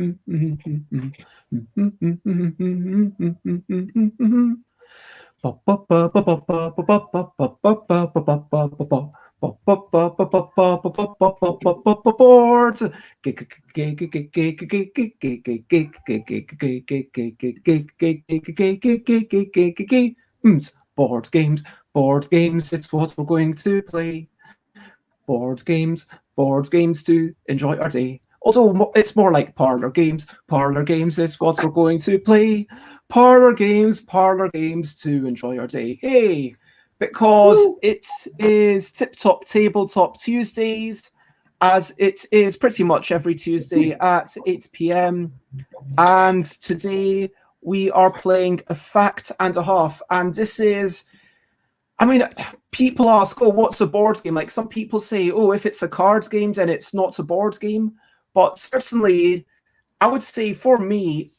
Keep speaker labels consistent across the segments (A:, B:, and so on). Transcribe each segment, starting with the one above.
A: Board games, board games, it's what we're going to play. Board games to enjoy our day. Although it's more like parlor games. Parlor games is what we're going to play. Parlor games to enjoy our day. Hey, because it is Tip Top Tabletop Tuesdays, as it is pretty much every Tuesday at 8 p.m. And today we are playing a fact and a half. And this is, I mean, people ask, oh, what's a board game? Like some people say, oh, if it's a card game, then it's not a board game. But certainly, I would say for me,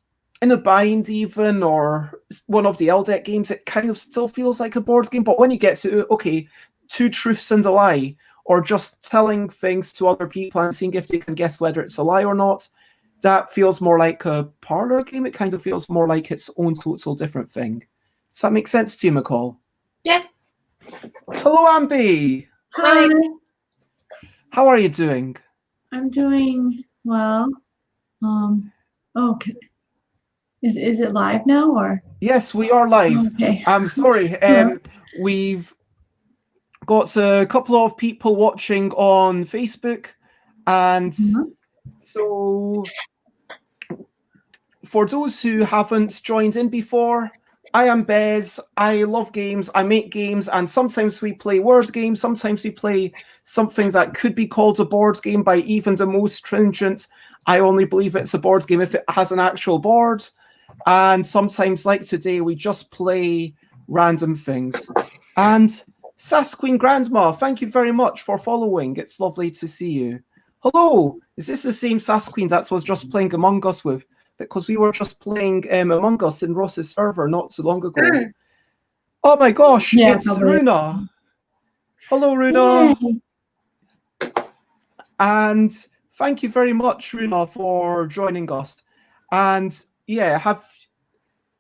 A: in a bind even, or one of the LDEC games, it kind of still feels like a board game. But when you get to, okay, two truths and a lie, or just telling things to other people and seeing if they can guess whether it's a lie or not, that feels more like a parlor game. It kind of feels more like its own total different thing. Does that make sense to you, McCall?
B: Yeah.
A: Hello, Ambi.
B: Hi.
A: How are you doing?
C: I'm doing well. Okay. Is it live now or?
A: Yes, we are live.
C: Okay.
A: I'm sorry. We've got a couple of people watching on Facebook, and so for those who haven't joined in before, I am Bez. I love games. I make games, and sometimes we play word games. Sometimes we play something that could be called a board game by even the most stringent. I only believe it's a board game if it has an actual board. And sometimes, like today, we just play random things. And Sass Queen Grandma, thank you very much for following. It's lovely to see you. Hello, is this the same Sass Queen that was just playing Among Us with? Because we were just playing Among Us in Ross's server not too long ago. Oh my gosh,
C: Yeah,
A: it's
C: probably.
A: Runa. Hello, Runa.
C: Yay.
A: And thank you very much, Runa, for joining us. And yeah,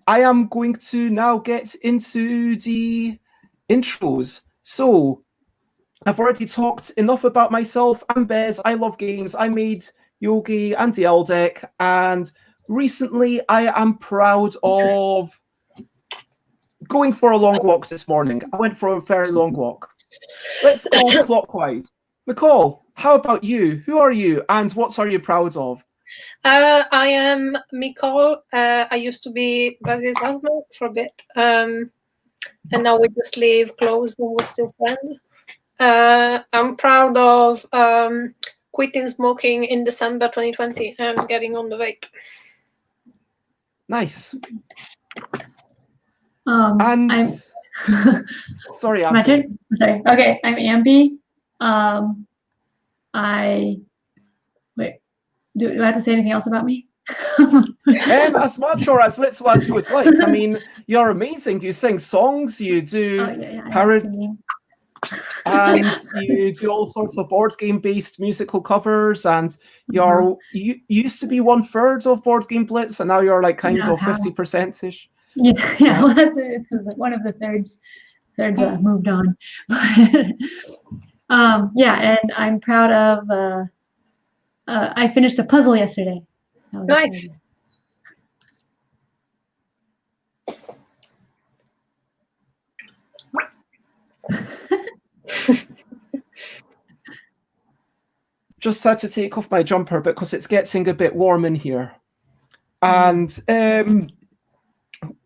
A: I am going to now get into the intros. So I've already talked enough about myself. I'm Bez. I love games. I made Yogi and the LDEC, and recently I am proud of going for a long walk this morning. I went for a very long walk. Let's go clockwise. McCall, how about you? Who are you, and what are you proud of?
B: I am Mikol. I used to be Baz's husband for a bit, and now we just live close and we're still friends. I'm proud of quitting smoking in December 2020 and getting on the vape.
A: Nice.
C: I'm
A: sorry, Ambi.
C: My turn? Sorry. Okay, I'm Ambi. Wait. Do I have to say anything else about me?
A: As much or as little as you would like. I mean, you're amazing. You sing songs, you do parody, and you do all sorts of board game-based musical covers, and you used to be 1/3 of Board Game Blitz, and now you're like kind of 50%-ish.
C: Yeah, well, it's because one of the thirds moved on. Yeah, and I'm proud of. I finished a puzzle yesterday.
B: Nice.
A: Just had to take off my jumper because it's getting a bit warm in here. And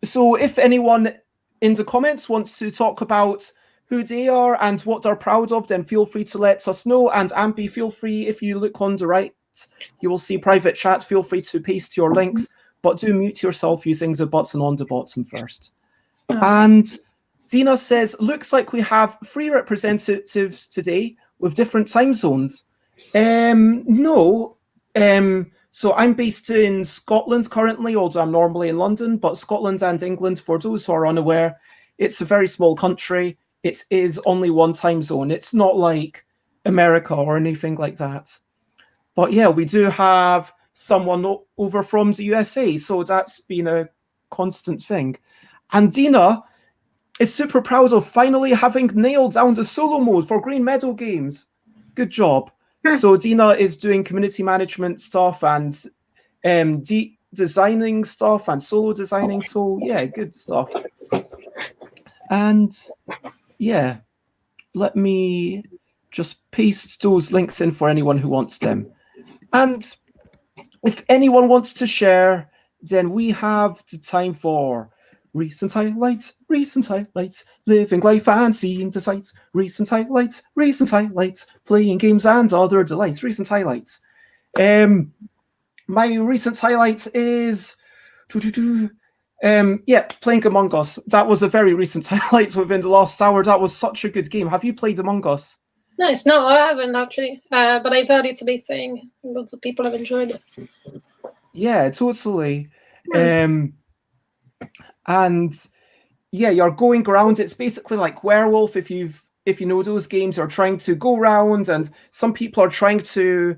A: so if anyone in the comments wants to talk about who they are and what they're proud of, then feel free to let us know. And Ambi, feel free, if you look on the right, you will see private chat. Feel free to paste your links, but do mute yourself using the button on the bottom first. And Dina says, looks like we have 3 representatives today with different time zones. No. So I'm based in Scotland currently, although I'm normally in London, but Scotland and England, for those who are unaware, it's a very small country. It is only one time zone. It's not like America or anything like that. But yeah, we do have someone over from the USA. So that's been a constant thing. And Dina is super proud of finally having nailed down the solo mode for Green Meadow Games. Good job. So Dina is doing community management stuff and designing stuff and solo designing. So yeah, good stuff. And yeah, let me just paste those links in for anyone who wants them. And if anyone wants to share, then we have the time for recent highlights, living life and seeing the sights, recent highlights, playing games and other delights, recent highlights. My recent highlight is playing Among Us. That was a very recent highlight within the last hour. That was such a good game. Have you played Among Us?
B: Nice. No, I haven't actually, but I've heard it's a big thing. Lots of people have enjoyed it.
A: Yeah, totally. And yeah, you're going around. It's basically like Werewolf. If you know those games, are trying to go around, and some people are trying to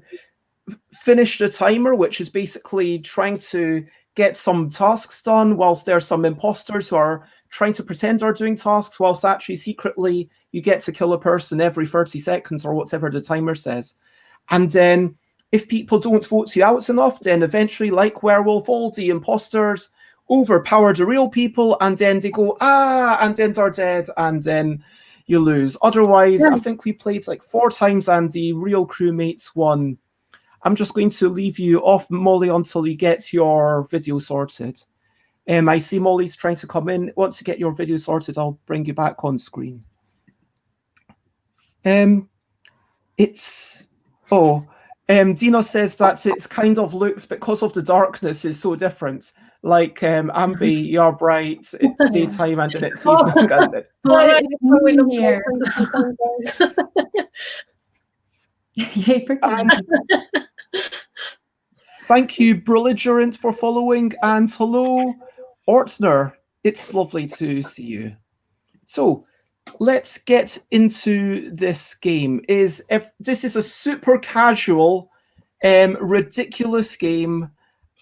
A: finish the timer, which is basically trying to get some tasks done, whilst there are some imposters who are trying to pretend they're doing tasks, whilst actually secretly you get to kill a person every 30 seconds or whatever the timer says. And then if people don't vote you out enough, then eventually, like Werewolf, all the imposters overpower the real people, and then they go, and then they're dead, and then you lose. Otherwise, I think we played like 4 times and the real crewmates won. I'm just going to leave you off, Molly, until you get your video sorted. I see Molly's trying to come in. Once you get your video sorted, I'll bring you back on screen. Dina says that it's kind of looks because of the darkness is so different. Like Ambi, you're bright, it's daytime and then it's evening. And it,
C: Here. Yay for
A: thank you, Belligerent, for following, and hello, Ortner. It's lovely to see you. So let's get into this game. This is a super casual, ridiculous game,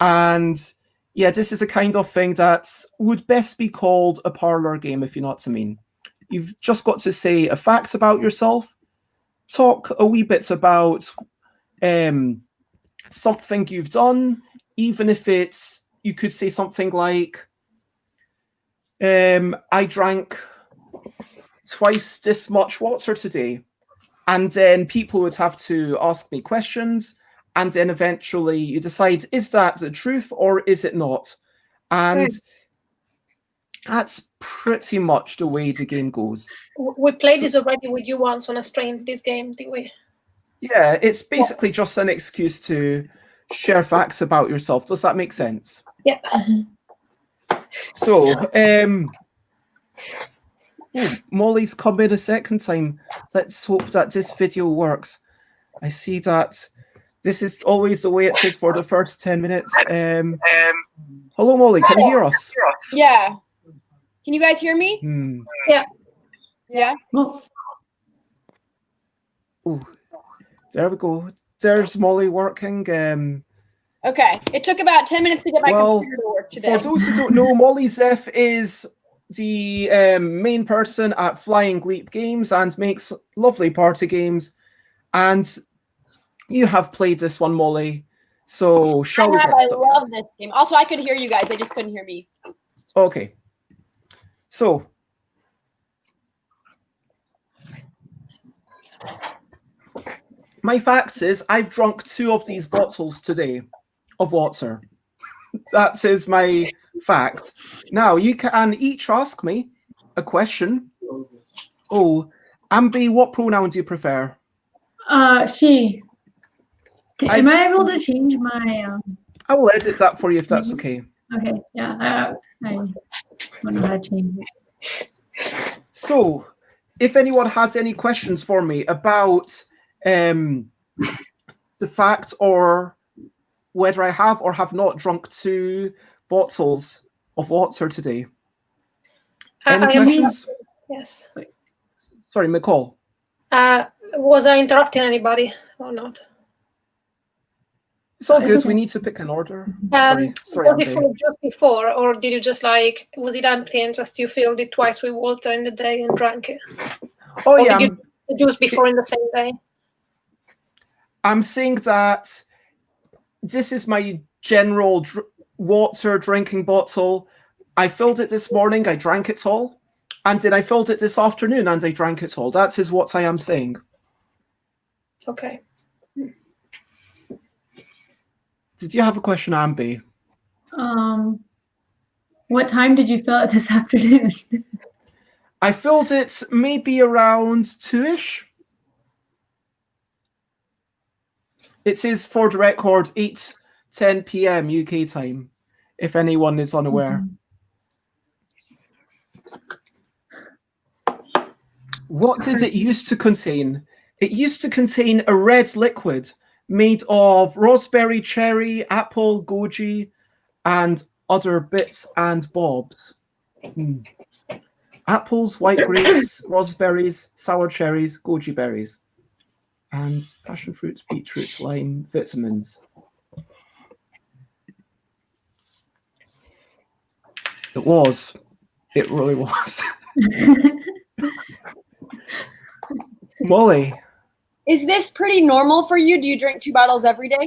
A: and yeah, this is a kind of thing that would best be called a parlour game, if you know what I mean. You've just got to say a fact about yourself, talk a wee bit about something you've done, even if it's, you could say something like, I drank twice this much water today. And then people would have to ask me questions, and then eventually you decide, is that the truth or is it not? And that's pretty much the way the game goes.
B: We played this already with you once on a stream, this game, didn't we?
A: Yeah, it's basically just an excuse to share facts about yourself. Does that make sense?
B: Yeah.
A: So, Molly's come in a second time. Let's hope that this video works. I see that this is always the way it is for the first 10 minutes. Hello, Molly. Can you hear us?
D: Yeah. Can you guys hear me?
B: Yeah.
D: Yeah.
A: Oh, there we go. There's Molly working.
D: Okay. It took about 10 minutes to get my computer to work today.
A: For those who don't know, Molly Zeph is the main person at Flying Leap Games and makes lovely party games. And you have played this one, Molly. So shall we?
D: I love this game. Also, I could hear you guys. They just couldn't hear me.
A: Okay. So my facts is I've drunk 2 of these bottles today of water. That is my fact. Now you can each ask me a question. Oh, Ambi, what pronoun do you prefer?
C: She. Am I able to change my?
A: I will edit that for you if that's okay.
C: Okay. Yeah. I wonder how to change it.
A: So, if anyone has any questions for me about the fact or whether I have or have not drunk 2 bottles of water today. Any questions?
B: Yes.
A: Sorry, McCall.
B: Was I interrupting anybody or not?
A: It's all
C: It's
A: good.
C: okay.
A: We need to pick an order. Sorry,
B: Was it
A: Andy.
B: full just before, or did you just like, was it empty and just you filled it twice with water in the day and drank it?
A: Oh
B: Or
A: yeah,
B: did you the juice before in the same day?
A: I'm saying that this is my general water drinking bottle. I filled it this morning, I drank it all. And then I filled it this afternoon and I drank it all. That is what I am saying.
B: Okay.
A: Did you have a question, Ambi?
C: What time did you fill it this afternoon?
A: I filled it maybe around 2-ish. It says for the record 8:10 p.m. UK time, if anyone is unaware. What did it used to contain? It used to contain a red liquid made of raspberry, cherry, apple, goji, and other bits and bobs. Apples, white grapes, raspberries, sour cherries, goji berries, and passion fruit, beetroot, lime, vitamins. It was. It really was. Molly.
D: Is this pretty normal for you? Do you drink 2 bottles every day?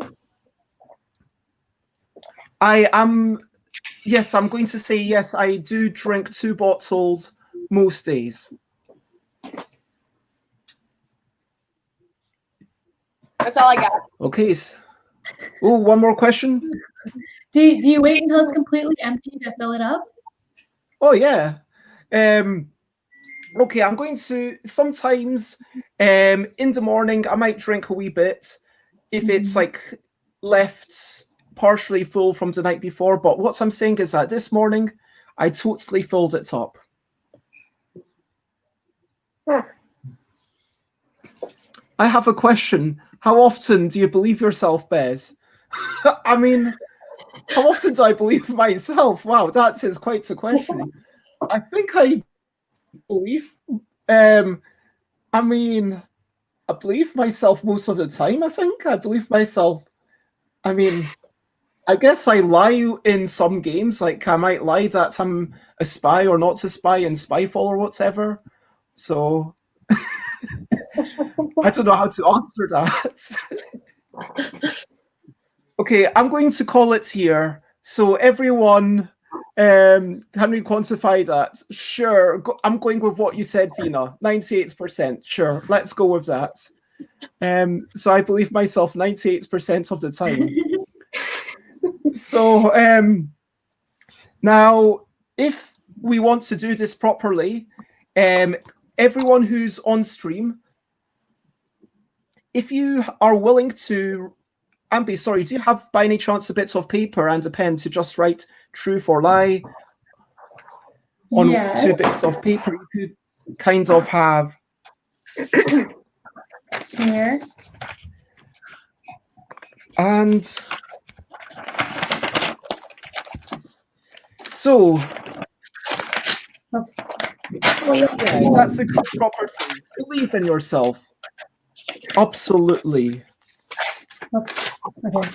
A: I am. Yes, I'm going to say yes. I do drink 2 bottles most days.
D: That's all I got.
A: Okay. Oh, one more question.
C: Do you wait until it's completely empty to fill it up?
A: Oh yeah. Okay, I'm going to sometimes in the morning I might drink a wee bit if it's like left partially full from the night before. But what I'm saying is that this morning I totally filled it up. I have a question. How often do you believe yourself, Bez? I mean, how often do I believe myself? Wow, that is quite a question. I think I believe. I mean, I believe myself most of the time. I think I believe myself. I mean, I guess I lie in some games. Like I might lie that I'm a spy or not a spy in Spyfall or whatever. So I don't know how to answer that. Okay, I'm going to call it here. So everyone, can we quantify that? Sure. I'm going with what you said, Dina. 98%. Sure. Let's go with that. So I believe myself 98% of the time. So now, if we want to do this properly, everyone who's on stream, if you are willing to, Ambi, sorry, do you have by any chance a bit of paper and a pen to just write truth or lie on 2 bits of paper? You could kind of have
C: Here.
A: And so
C: Oops.
A: yeah, that's a good proper thing. Believe in yourself. Absolutely.
C: Oops. Okay.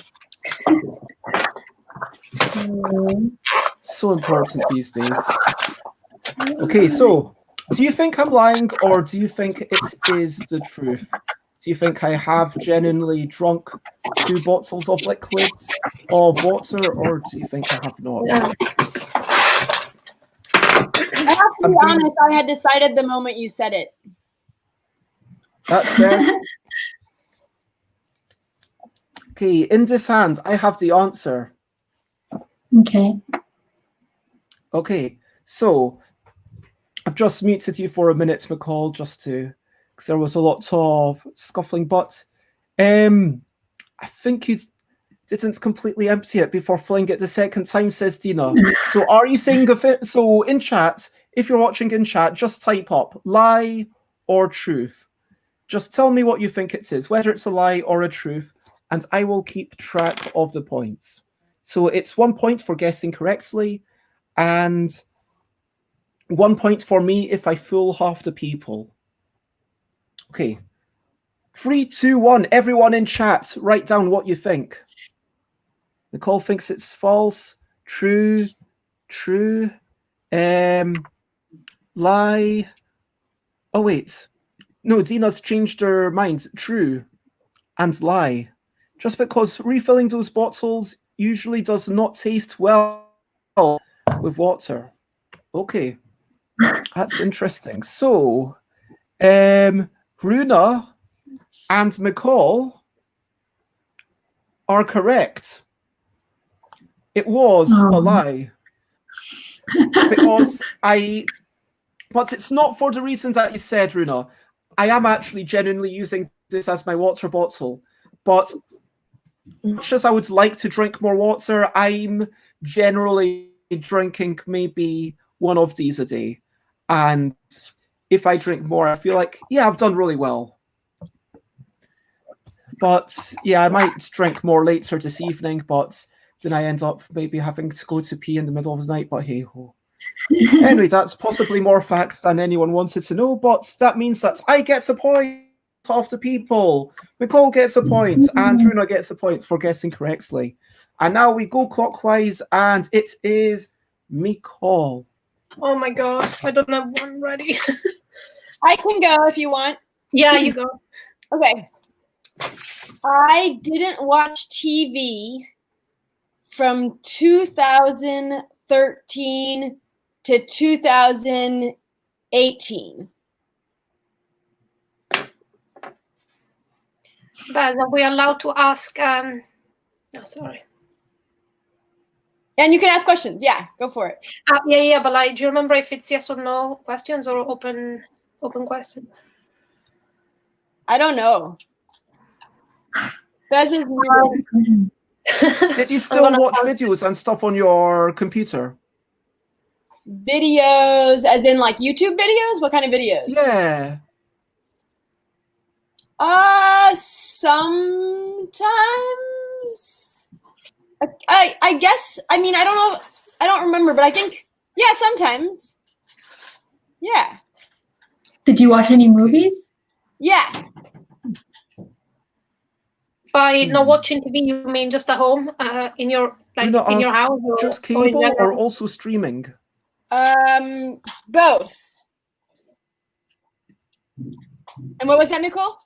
A: So important these days. Okay, so do you think I'm lying or do you think it is the truth? Do you think I have genuinely drunk 2 bottles of liquids or water, or do you think I have not?
D: I have to be honest, I had decided the moment you said it.
A: That's fair. Okay, in this hand, I have the answer.
C: Okay.
A: Okay, so I've just muted you for a minute, McCall, just to, because there was a lot of scuffling, but I think you didn't completely empty it before filling it the second time, says Dina. So are you saying, so in chat, if you're watching in chat, just type up lie or truth. Just tell me what you think it is, whether it's a lie or a truth, and I will keep track of the points. So it's 1 point for guessing correctly, and 1 point for me if I fool half the people. Okay. 3, 2, 1. Everyone in chat, write down what you think. Nicole thinks it's false. True. True. Lie. Oh, wait. No, Dina's changed her mind. True. And lie. Just because refilling those bottles usually does not taste well with water. Okay. That's interesting. So, Runa and McCall are correct. It was a lie. Because but it's not for the reasons that you said, Runa. I am actually genuinely using this as my water bottle. But much as I would like to drink more water, I'm generally drinking maybe one of these a day. And if I drink more, I feel like, yeah, I've done really well. But yeah, I might drink more later this evening, but then I end up maybe having to go to pee in the middle of the night, but hey ho. Anyway, that's possibly more facts than anyone wanted to know, but that means that I get a point off the people. Nicole gets a point, and Runa gets a point for guessing correctly. And now we go clockwise, and it is Nicole.
B: Oh my god, I don't have one ready.
D: I can go if you want.
B: Yeah, you go.
D: Okay. I didn't watch TV from 2013 to 2018.
B: Baz, are we allowed to ask? No, sorry.
D: And you can ask questions. Yeah, go for it.
B: Yeah, but like, do you remember if it's yes or no questions or open questions?
D: I don't know. That's just
A: Did you still watch videos and stuff on your computer?
D: videos, as in like YouTube videos? What kind of videos?
A: Yeah.
D: Sometimes. I guess. I mean, I don't know. I don't remember, but I think, yeah, sometimes. Yeah.
C: Did you watch any movies?
D: Yeah.
B: By not watching TV, you mean just at home, in your house, or
A: just
B: or in
A: cable or
B: general?
A: also streaming?
D: Both. And what was that, Nicole?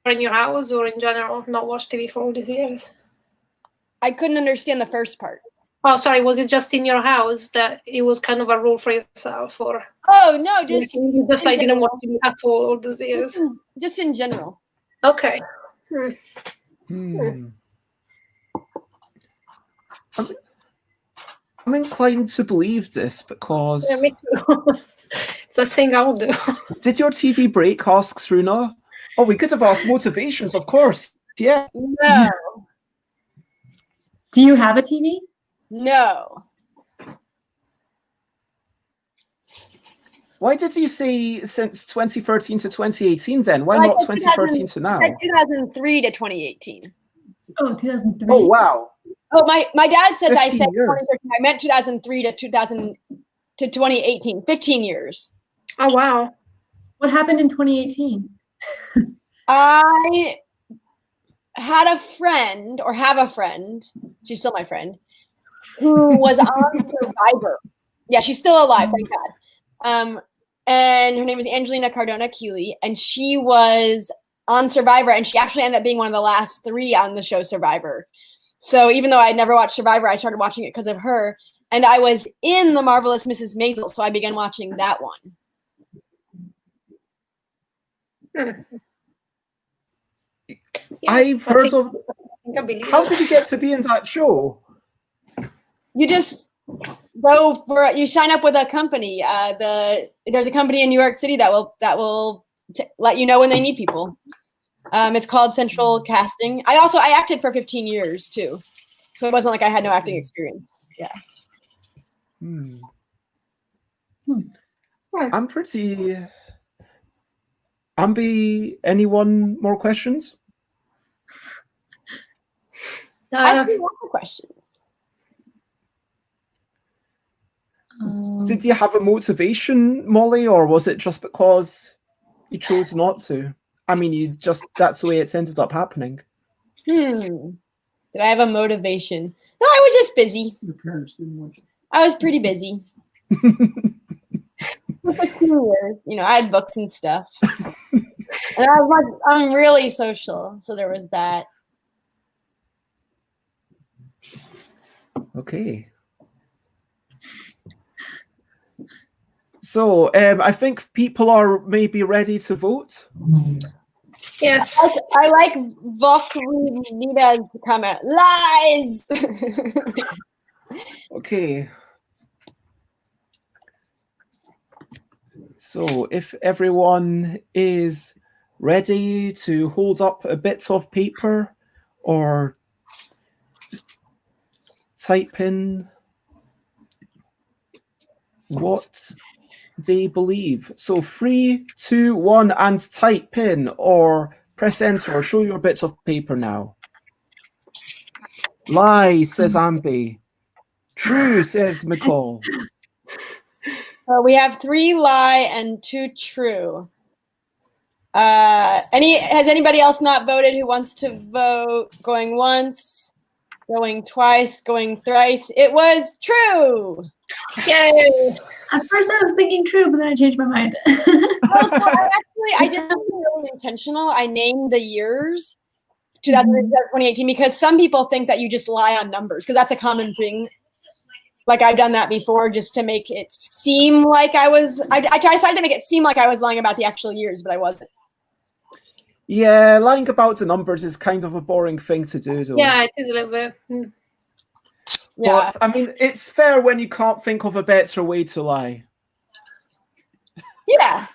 B: Or in your house, or in general, not watch TV for all these years?
D: I couldn't understand the first part.
B: Oh, sorry. Was it just in your house that it was kind of a rule for yourself, or
D: Oh no,
B: you just like didn't watch TV at all those years?
D: Just in general.
B: Okay.
A: I'm inclined to believe this because...
B: Yeah, me too. It's a thing I'll do.
A: Did your TV break, asks Runa? Oh, we could have asked motivations, of course. Yeah.
D: No.
C: Do you have a TV?
D: No.
A: Why did you say since 2013 to 2018 then? Why not 2013 to now?
D: 2003 to 2018.
C: Oh, 2003.
A: Oh, wow.
D: Oh, my dad says I
A: 15
D: said
A: years.
D: 2013. I meant 2003 to 2018. 15 years.
B: Oh wow.
C: What happened in 2018?
D: I had a friend, or have a friend, she's still my friend, who was on Survivor. Yeah, she's still alive, thank God. And her name is Angelina Cardona Keeley, and she was on Survivor, and she actually ended up being one of the last 3 on the show Survivor. So even though I had never watched Survivor, I started watching it because of her, and I was in The Marvelous Mrs. Maisel, so I began watching that one.
B: Yeah,
A: I've heard of...
B: I believe
A: How
B: it.
A: did you get to be in that show?
D: You just go for, you sign up with a company. There's a company in New York City that will let you know when they need people. It's called Central Casting. I acted for 15 years too, so it wasn't like I had no acting experience. Yeah.
A: I'm pretty... Ambi, anyone more questions?
D: Ask me lots of questions.
A: Did you have a motivation, Molly, or was it just because you chose not to? I mean, that's the way it's ended up happening.
D: Did I have a motivation? No, I was just busy.
A: Your parents didn't want you.
D: I was pretty busy. For 2 years, you know, I had books and stuff. And I'm really social, so there was that.
A: Okay. So I think people are maybe ready to vote.
B: Yes.
D: I like Vokrita's comment. Lies!
A: Okay. So if everyone is ready to hold up a bit of paper or type in what they believe. So 3, 2, 1, and type in or press enter or show your bits of paper now. Lie, says Ambi. True, says McCall.
D: We have 3 lie and 2 true. Has anybody else not voted who wants to vote? Going once, going twice, going thrice. It was true.
B: Yay!
C: At first I was thinking true, but then I changed my mind.
D: I did something really intentional. I named the years 2018 because some people think that you just lie on numbers because that's a common thing. Like I've done that before just to make it seem like I decided to make it seem like I was lying about the actual years, but I wasn't.
A: Yeah, lying about the numbers is kind of a boring thing to do, though.
B: Yeah, it is a little bit.
D: Yeah.
A: But, I mean, it's fair when you can't think of a better way to lie.
D: Yeah.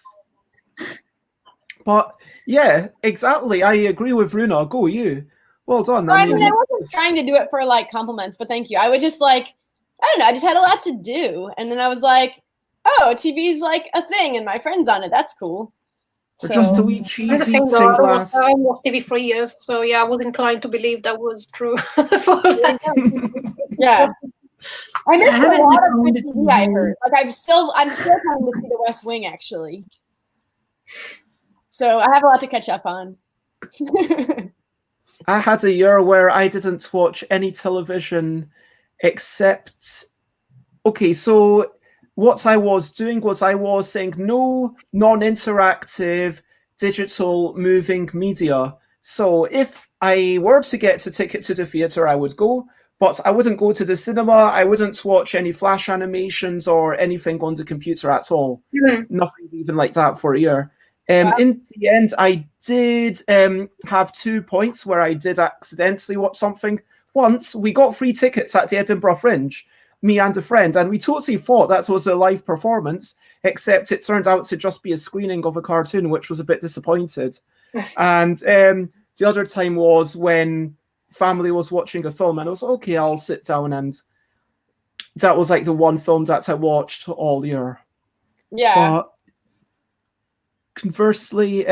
A: But, yeah, exactly. I agree with Runa. Go, you. Well done.
D: Well, I mean, I wasn't trying to do it for, like, compliments, but thank you. I was just like, I don't know, I just had a lot to do. And then I was like, oh, TV's like a thing and my friend's on it. That's cool.
A: Or just a wee cheesy
B: I'm the same
A: stained
B: girl.
A: glass.
B: I watched TV for years, so yeah, I was inclined to believe that was true. For that.
D: Yeah. I missed a
C: haven't
D: lot of
C: owned
D: good
C: a
D: TV I
C: TV.
D: heard. Like I'm still trying to see The West Wing actually. So I have a lot to catch up on.
A: I had a year where I didn't watch any television except... Okay, so what I was doing was I was saying no non-interactive digital moving media. So if I were to get a ticket to the theatre, I would go, but I wouldn't go to the cinema. I wouldn't watch any flash animations or anything on the computer at all. Nothing even like that for a year. In the end, I did have 2 points where I did accidentally watch something. Once, we got free tickets at the Edinburgh Fringe, me and a friend, and we totally thought that was a live performance, except it turned out to just be a screening of a cartoon, which was a bit disappointed. And the other time was when family was watching a film, and I was okay, I'll sit down, and that was like the one film that I watched all year.
D: Yeah.
A: But conversely,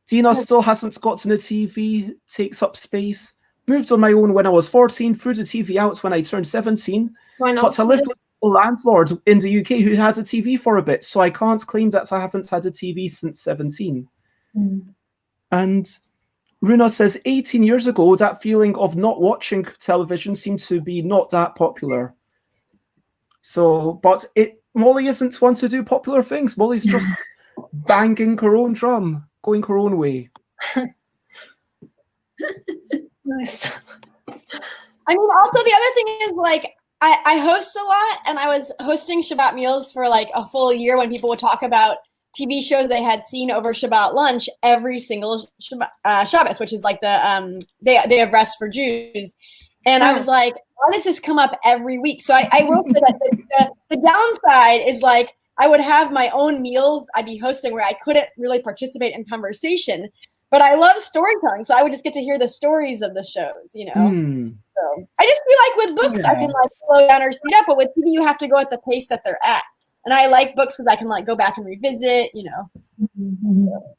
A: Dina still hasn't gotten a TV, takes up space. Moved on my own when I was 14, threw the TV out when I turned 17.
B: Why not?
A: But I lived with a landlord in the UK who had a TV for a bit, so I can't claim that I haven't had a TV since 17. And Runa says 18 years ago, that feeling of not watching television seemed to be not that popular. So, but Molly isn't one to do popular things. Molly's just banging her own drum, going her own way.
B: Nice.
D: I mean, also the other thing is like I host a lot, and I was hosting Shabbat meals for like a full year when people would talk about TV shows they had seen over Shabbat lunch every single Shabbos, which is like the day of rest for Jews. And I was like, why does this come up every week? So I will say that the downside is like I would have my own meals I'd be hosting where I couldn't really participate in conversation. But I love storytelling, so I would just get to hear the stories of the shows, you know. So I just feel like with books, I can like slow down or speed up, but with TV, you have to go at the pace that they're at. And I like books because I can like go back and revisit, you know. So.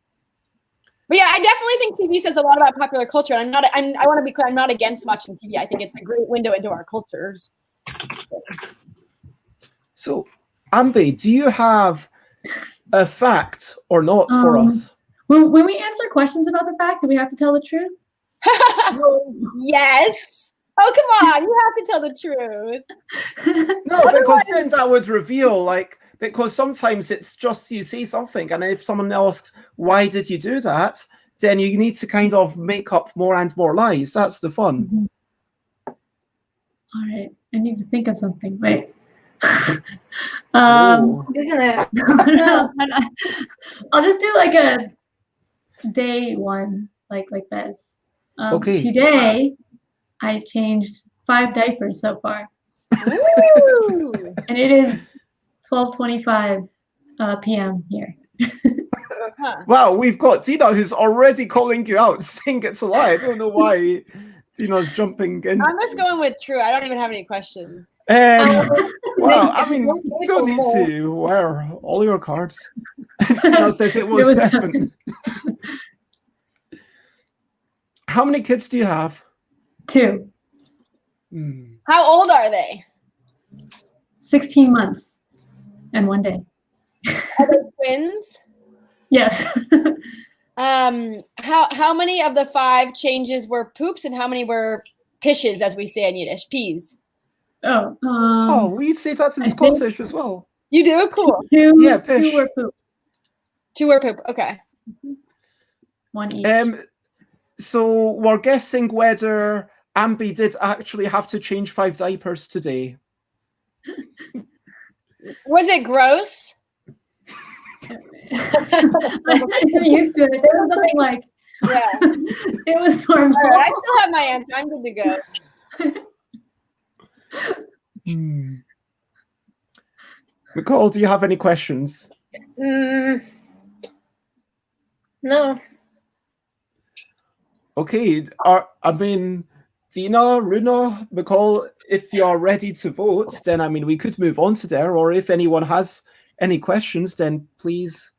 D: But yeah, I definitely think TV says a lot about popular culture. And I want to be clear, I'm not against watching TV. I think it's a great window into our cultures.
A: So, Ambi, do you have a fact or not for us?
C: Well, when we answer questions about the fact, do we have to tell the truth?
D: Yes. Oh, come on. You have to tell the truth.
A: No, because then that would reveal, like, because sometimes it's just you see something, and if someone asks, why did you do that? Then you need to kind of make up more and more lies. That's the fun.
C: All right, I need to think of something. Wait.
A: Oh.
B: Isn't it?
C: No, I'll just do like a day one, like this.
A: Okay.
C: Today, I changed 5 diapers so far,
D: Woo!
C: and it is 12:25 p.m. here.
D: Huh.
A: Wow, we've got Dina who's already calling you out, saying it's a lie. I don't know why Dina's jumping in.
D: I'm just going with true. I don't even have any questions.
A: Well, I mean, you don't need to wear all your cards. Dina says it was 7. How many kids do you have?
C: 2.
D: How old are they?
C: 16 months and 1 day.
D: Are they twins?
C: Yes.
D: How many of the 5 changes were poops and how many were pishes, as we say in Yiddish? Peas.
C: Oh,
A: We say that in
C: I
A: Scottish as well.
D: You do? Cool.
C: 2
A: Yeah, pish.
C: 2 were poops.
D: 2 were poop. Okay.
C: 1 each.
A: So we're guessing whether Ambi did actually have to change 5 diapers today.
D: Was it gross?
C: I'm used to it. There was nothing like.
D: Yeah.
C: It was normal.
D: All right, I still have my answer. I'm good to go.
A: Nicole, do you have any questions?
B: No.
A: Okay, I mean, Dina, Runa, Nicole, if you're ready to vote, then I mean we could move on to there, or if anyone has any questions, then please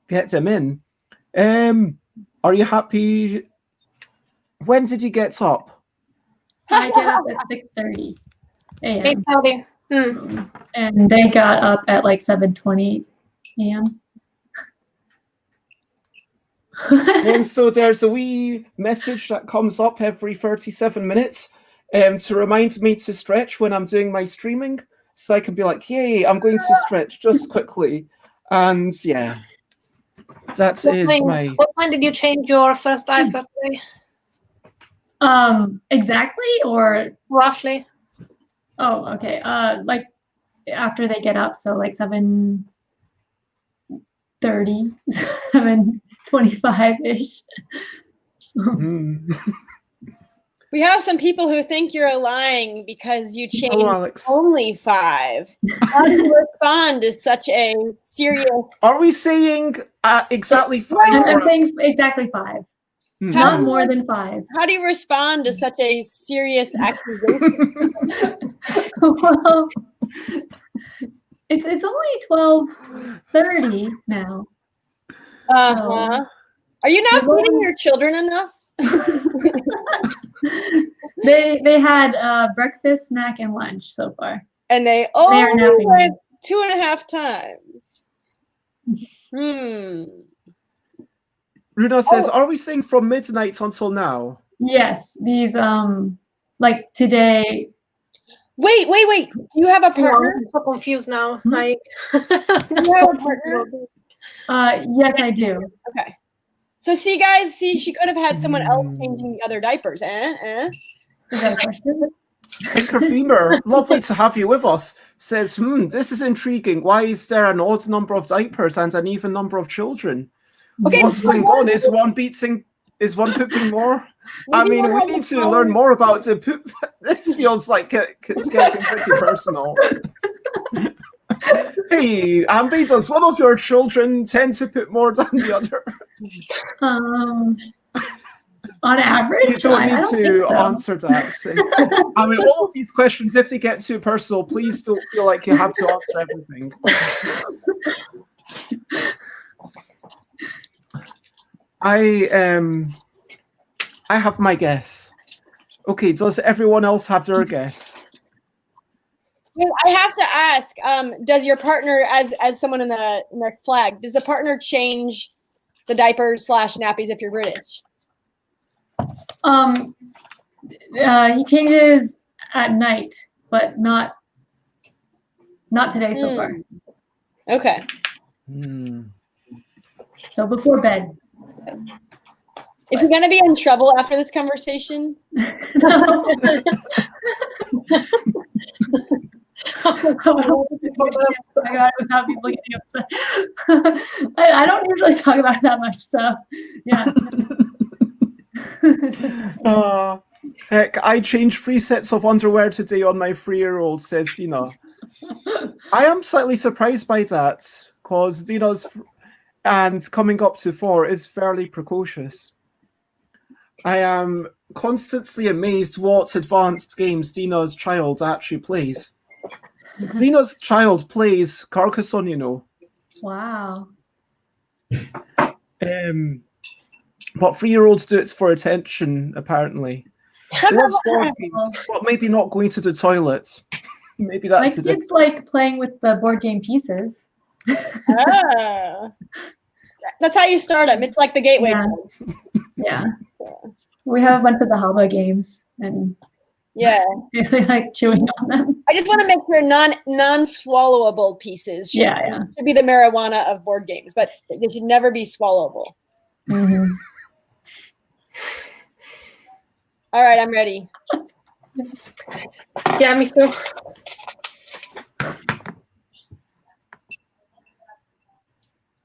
A: get them in. Are you happy? When did you get up?
C: I get up at 6:30 a.m.
B: 8:30.
C: And they got up at like 7:20 a.m.
A: So there's a wee message that comes up every 37 minutes to remind me to stretch when I'm doing my streaming. So I can be like, yay, I'm going to stretch just quickly. And yeah, that is my...
B: What time did you change your first diaper today?
C: Exactly, or
B: Roughly.
C: oh, okay. Like after they get up, so like 7:30, 7:25-ish.
D: We have some people who think you're lying because you changed
A: Alex.
D: only 5. How do you respond to such a serious...
A: Are we saying exactly 5?
C: I'm saying exactly 5. Not more than 5.
D: How do you respond to such a serious accusation?
C: Well, it's only 12:30 now.
D: Uh-huh. Are you not feeding your children enough?
C: They had breakfast, snack, and lunch so far.
D: And they
C: are napping.
D: went 2.5 times.
A: Runa says, are we saying from midnight until now?
C: Yes, these like today.
D: Wait. Do you have a partner?
B: I'm so confused now.
C: Hmm?
D: Do you have a partner?
C: Yes, I do.
D: Okay. So see, guys, she could have had someone else changing the other diapers.
C: Is that a question?
A: Picker Femur, lovely to have you with us, says, this is intriguing. Why is there an odd number of diapers and an even number of children?
D: Okay,
A: What's going on? Is one pooping more? I mean, we need to learn more about the poop. This feels like it's getting pretty personal. Hey, Ambi, does one of your children tend to poop more than the other?
C: On average,
A: You don't need
C: I
A: to
C: think so.
A: answer that. I mean, all of these questions, if they get too personal, please don't feel like you have to answer everything. I have my guess. Okay, does everyone else have their guess?
D: I have to ask, does your partner, as someone in the flag, does the partner change the diapers / nappies if you're British?
C: He changes at night, but not today so far.
D: Okay.
C: So before bed.
D: Is he going to be in trouble after this conversation?
C: No. I got it without people getting upset. I don't usually talk about it that much, so yeah.
A: Heck, I changed 3 sets of underwear today on my 3-year-old, says Dina. I am slightly surprised by that, because Dina's and coming up to 4 is fairly precocious. I am constantly amazed what advanced games Dina's child actually plays. Dina's child plays Carcassonne, you know.
C: Wow.
A: But 3-year-olds do it for attention, apparently. Loves board games, but maybe not going to the toilet. Maybe that's
C: My kids like playing with the board game pieces.
D: Ah. That's how you start them. It's like the gateway.
C: Yeah. We have a bunch of the Halva games, and
D: yeah,
C: they really like chewing on them.
D: I just want to make sure non-swallowable pieces should be the marijuana of board games, but they should never be swallowable.
C: Mm-hmm.
D: All right, I'm ready.
B: Yeah, me too.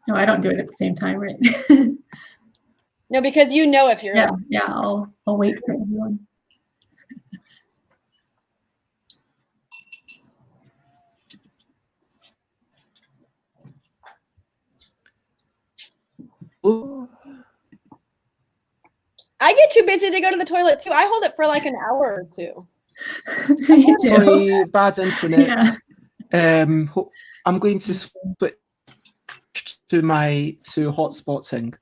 C: No, I don't do it at the same time, right?
D: No, because you know if you're
C: yeah. I'll wait for everyone.
A: Ooh.
D: I get too busy to go to the toilet too. I hold it for like an hour or two.
A: Sorry, bad internet. I'm going to switch to hotspotting.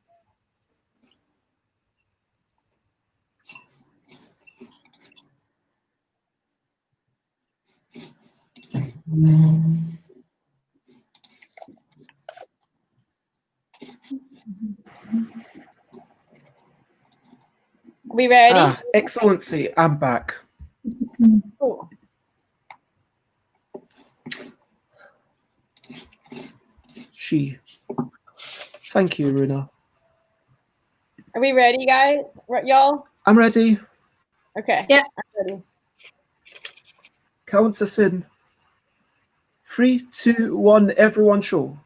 D: We ready?
A: Excellency, I'm back.
D: Cool.
A: Thank you, Runa.
D: Are we ready, guys? Y'all?
A: I'm ready.
D: Okay.
B: Yeah.
D: I'm ready.
A: Count us in. 3, 2, 1, everyone show.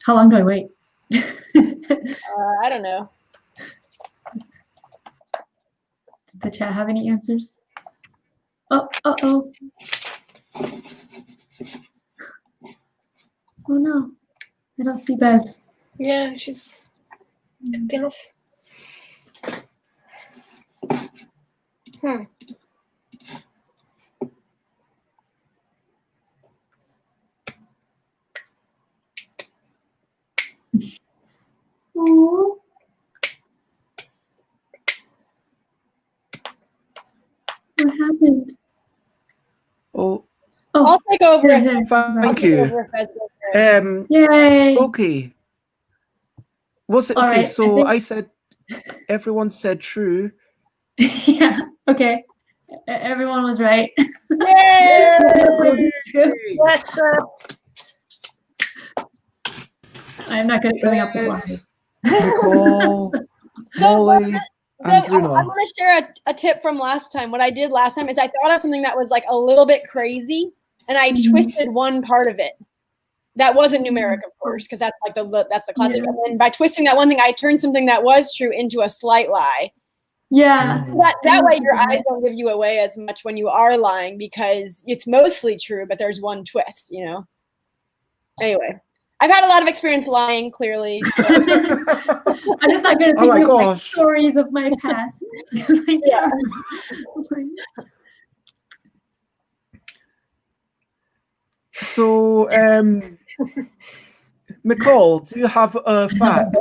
C: How long do I wait?
D: I don't know.
C: Did the chat have any answers? Oh. Oh no, I don't see Bez.
B: Yeah, she's acting off.
C: Aww. What happened?
A: Oh,
D: I'll take over.
A: Thank you.
C: Yay.
A: Okay. Was it
C: All
A: okay?
C: right,
A: So I said, everyone said true.
C: Yeah. Okay. Everyone was right.
D: Yay!
B: Yes,
C: I'm not good at coming up with lines.
A: Nicole,
D: So
A: Molly,
D: I
A: and Runa.
D: want to share a tip from last time. What I did last time is I thought of something that was like a little bit crazy, and I twisted one part of it. That wasn't numeric, of course, because that's like that's the classic.
C: Yeah.
D: And then by twisting that one thing, I turned something that was true into a slight lie.
C: Yeah.
D: That way, your eyes don't give you away as much when you are lying, because it's mostly true, but there's one twist, you know. Anyway, I've had a lot of experience lying, clearly. So.
C: I'm just not good at thinking of like stories of my past. Like,
D: yeah.
A: So, Nicole, do you have a fact?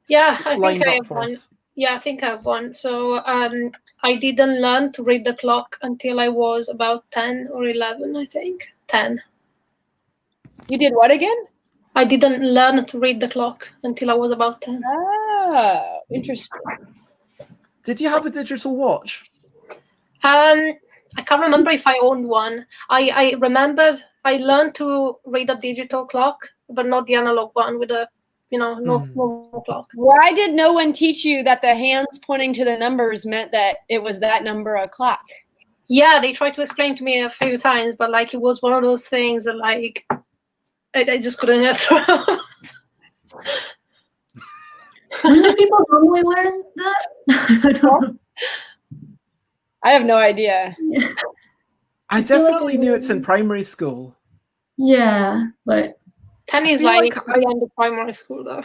B: Yeah, I think I have
A: for
B: one.
A: us?
B: Yeah, I think I have one. So I didn't learn to read the clock until I was about 10 or 11, I think. 10.
D: You did what again?
B: I didn't learn to read the clock until I was about 10.
D: Oh, interesting.
A: Did you have a digital watch?
B: I can't remember if I owned one. I remembered I learned to read a digital clock, but not the analog one with the, normal clock.
D: Why did no one teach you that the hands pointing to the numbers meant that it was that number o'clock?
B: Yeah, they tried to explain to me a few times, but like it was one of those things that like I just couldn't get through.
C: When do people normally learn that? I don't know.
D: I have no idea.
C: Yeah.
A: I
C: feel like
A: definitely knew it's in primary school.
C: Yeah, but
B: 10 is
A: feel
B: like
A: like
B: the end of primary school, though.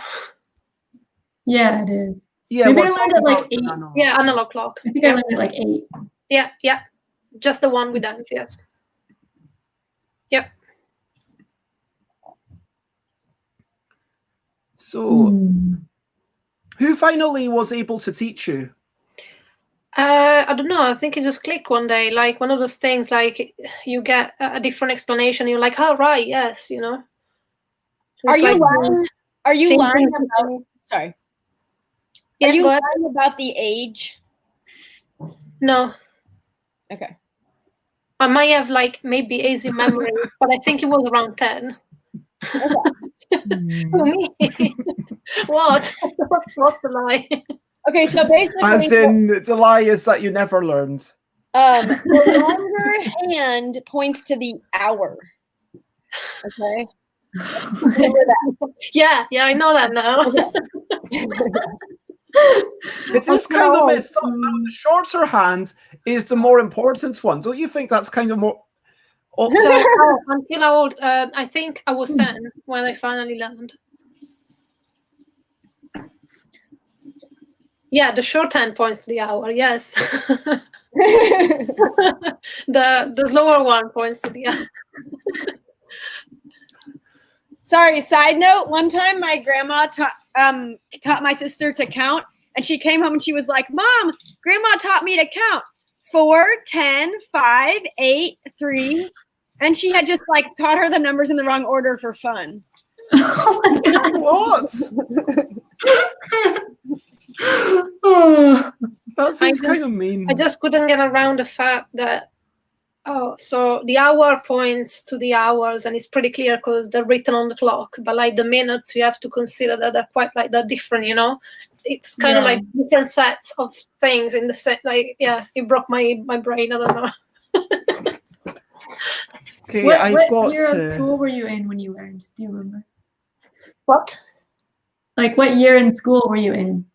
C: yeah, it is.
A: Yeah,
C: Maybe
A: we're
C: I learned
A: talking
C: at like
A: about the
C: 8.
A: analog.
B: Yeah, analog clock.
C: I think I learned at like 8.
B: Yeah, just the one with ends. Yes. Yep.
A: So,
C: Hmm.
A: who finally was able to teach you?
B: I don't know. I think it just clicked one day, like one of those things. Like you get a different explanation. You're like, "Oh, right, yes,"
D: Are
B: It's
D: you
B: like
D: lying? Are you
B: same
D: lying
B: thing
D: about?
B: happening.
D: Sorry.
B: Yeah,
D: Are you
B: go ahead.
D: lying about the age?
B: No,
D: Okay.
B: I might have like maybe easy memory, but I think it was around 10. Who, me? What? What's the lie?
D: Okay, so
A: As
D: basically,
A: in, the lie is that you never learned.
D: the longer hand points to the hour. Okay. Remember that.
B: Yeah, I know that now.
A: It is kind of messed up. Now, the shorter hand is the more important one. Don't you think that's kind of more... Oh,
B: So until how old? I think I was 10 when I finally learned. Yeah, the short hand points to the hour. Yes. the slower one points to the hour.
D: Sorry, side note, one time my grandma taught my sister to count, and she came home and she was like, "Mom, grandma taught me to count 4, 10, 5, 8, 3." And she had just like taught her the numbers in the wrong order for fun.
C: Oh my god.
A: what?
C: Oh.
A: That seems kind of mean.
B: I just couldn't get around the fact that so the hour points to the hours, and it's pretty clear because they're written on the clock. But like the minutes, you have to consider that they're quite like they're different. It's kind of like different sets of things in the set. Like it broke my brain. I don't know.
A: Okay,
C: What year of school were you in when you learned? Do you remember?
B: What?
C: Like what year in school were you in?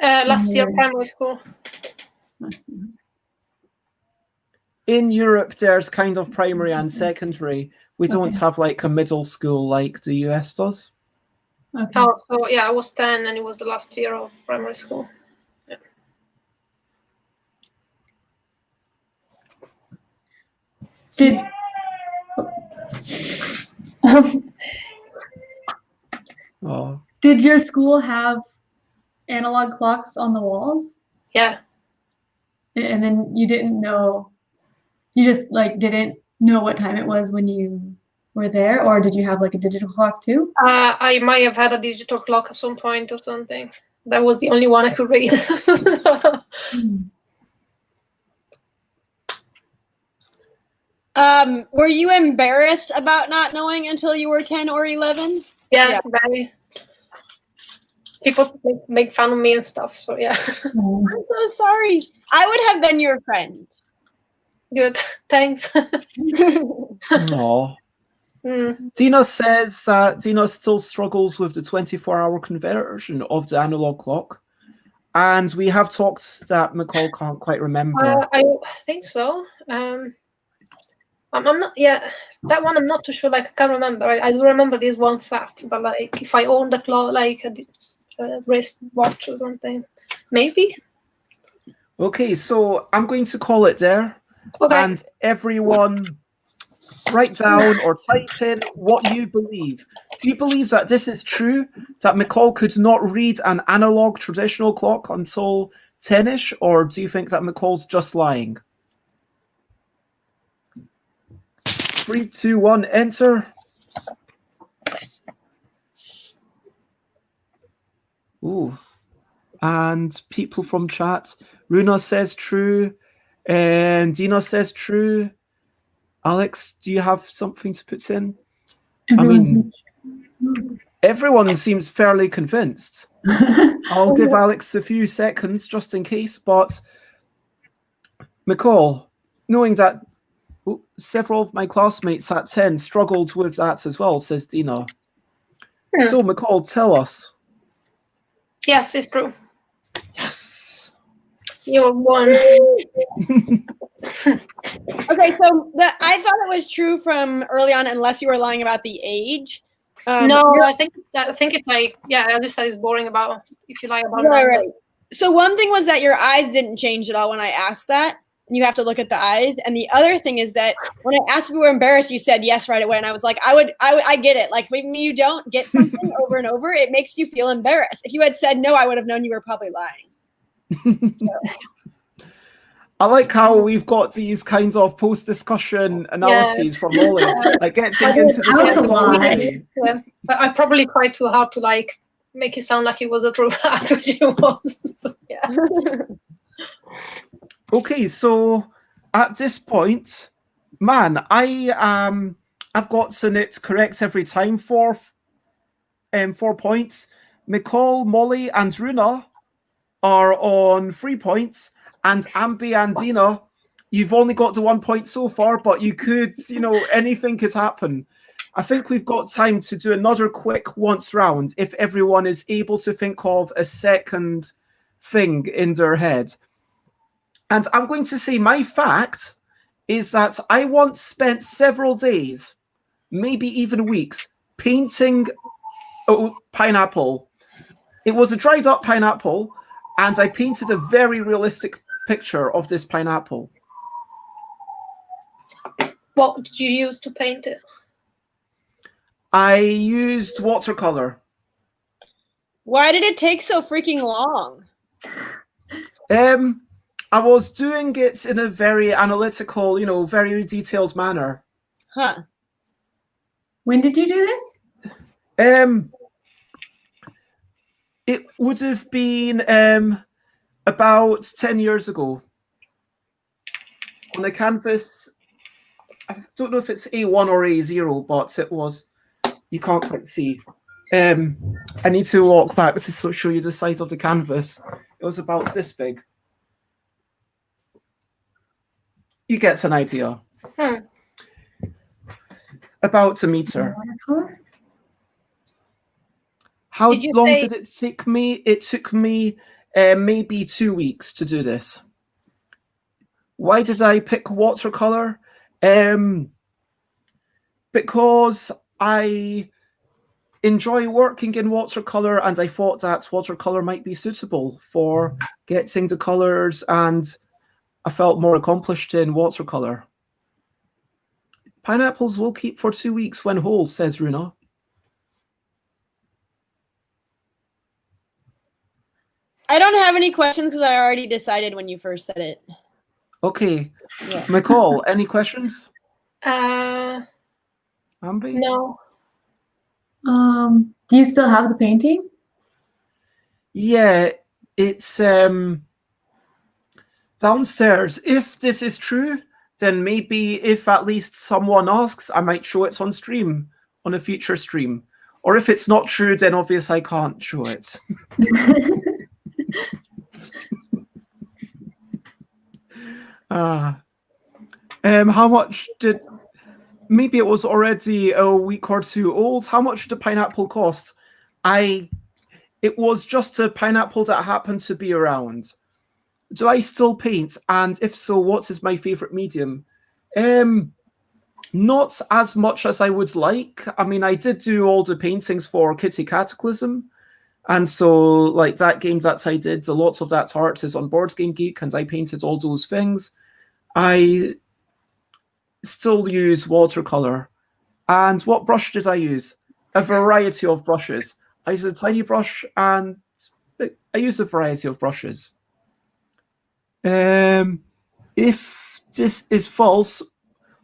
B: Last year, primary school.
A: In Europe, there's kind of primary and secondary. We don't have like a middle school like the US does.
C: Okay.
B: Oh, so yeah, I was 10 and it was the last year of primary school. Yeah.
C: Did your school have analog clocks on the walls?
B: Yeah.
C: And then you didn't know, you just like didn't know what time it was when you were there, or did you have like a digital clock too?
B: I might have had a digital clock at some point or something. That was the only one I could read.
D: Were you embarrassed about not knowing until you were 10 or 11?
B: Yeah, very. People make fun of me and stuff, so yeah.
C: Oh.
D: I'm so sorry. I would have been your friend.
B: Good, thanks.
A: Aw. Dina says that Dina still struggles with the 24-hour conversion of the analog clock. And we have talked that McCall can't quite remember.
B: I think so. I'm not. Yeah, that one I'm not too sure. Like I can't remember. I do remember this one fact, but like if I own the clock, like a wrist watch or something, maybe.
A: Okay, so I'm going to call it there.
B: Okay.
A: And everyone, write down or type in what you believe. Do you believe that this is true? That McCall could not read an analog traditional clock until 10-ish? Or do you think that McCall's just lying? 3, 2, 1, enter. Ooh. And people from chat. Runa says true. And Dina says true. Alex, do you have something to put in? Everyone seems fairly convinced. I'll give Alex a few seconds just in case, but McCall, knowing that several of my classmates at 10 struggled with that as well, says Dina. So, McCall, tell us.
B: Yes, it's true.
A: Yes.
B: You won.
D: Okay, so I thought it was true from early on, unless you were lying about the age.
B: No, I think it's like, yeah, I just said it's boring about if you lie about
D: right. So one thing was that your eyes didn't change at all when I asked that. And you have to look at the eyes. And the other thing is that when I asked if you were embarrassed, you said yes right away. And I was like, I get it. Like when you don't get something over and over, it makes you feel embarrassed. If you had said no, I would have known you were probably lying. So.
A: I like how we've got these kinds of post-discussion analyses from Molly, like getting into the psychology.
B: Yeah, but I probably tried too hard to like make it sound like it was a true fact, which it was. So, yeah.
A: Okay, so at this point, man, I've gotten it correct every time for 4 points. McCall, Molly, and Runa are on 3 points, and Ambi and Dina, you've only got to 1 point so far, but you could, anything could happen. I think we've got time to do another quick once round if everyone is able to think of a second thing in their head. And I'm going to say my fact is that I once spent several days, maybe even weeks, painting a pineapple. It was a dried up pineapple, and I painted a very realistic picture of this pineapple.
B: What did you use to paint it?
A: I used watercolor.
D: Why did it take so freaking long?
A: I was doing it in a very analytical, very detailed manner.
D: Huh.
C: When did you do this?
A: It would have been about 10 years ago. On a canvas, I don't know if it's A1 or A0, but it was, you can't quite see. I need to walk back to show you the size of the canvas. It was about this big. You get an idea. About a meter. How long did it take me? It took me maybe 2 weeks to do this. Why did I pick watercolor? Because I enjoy working in watercolor, and I thought that watercolor might be suitable for getting the colors, and I felt more accomplished in watercolor. Pineapples will keep for 2 weeks when whole, says Runa.
D: I don't have any questions because I already decided when you first said it.
A: Okay. Yeah. McCall, any questions?
B: Ambi? No.
C: Do you still have the painting?
A: Yeah, it's downstairs. If this is true, then maybe if at least someone asks, I might show it on stream, on a future stream. Or if it's not true, then obviously I can't show it. How much did, maybe it was already a week or two old. How much did the pineapple cost? It was just a pineapple that happened to be around. Do I still paint? And if so, what is my favorite medium? Not as much as I would like. I mean, I did do all the paintings for Kitty Cataclysm. And so, like, that game that I did, a lot of that art is on Board Game Geek, and I painted all those things. I still use watercolor. And what brush did I use? A variety of brushes. I used a tiny brush, and I used a variety of brushes. If this is false,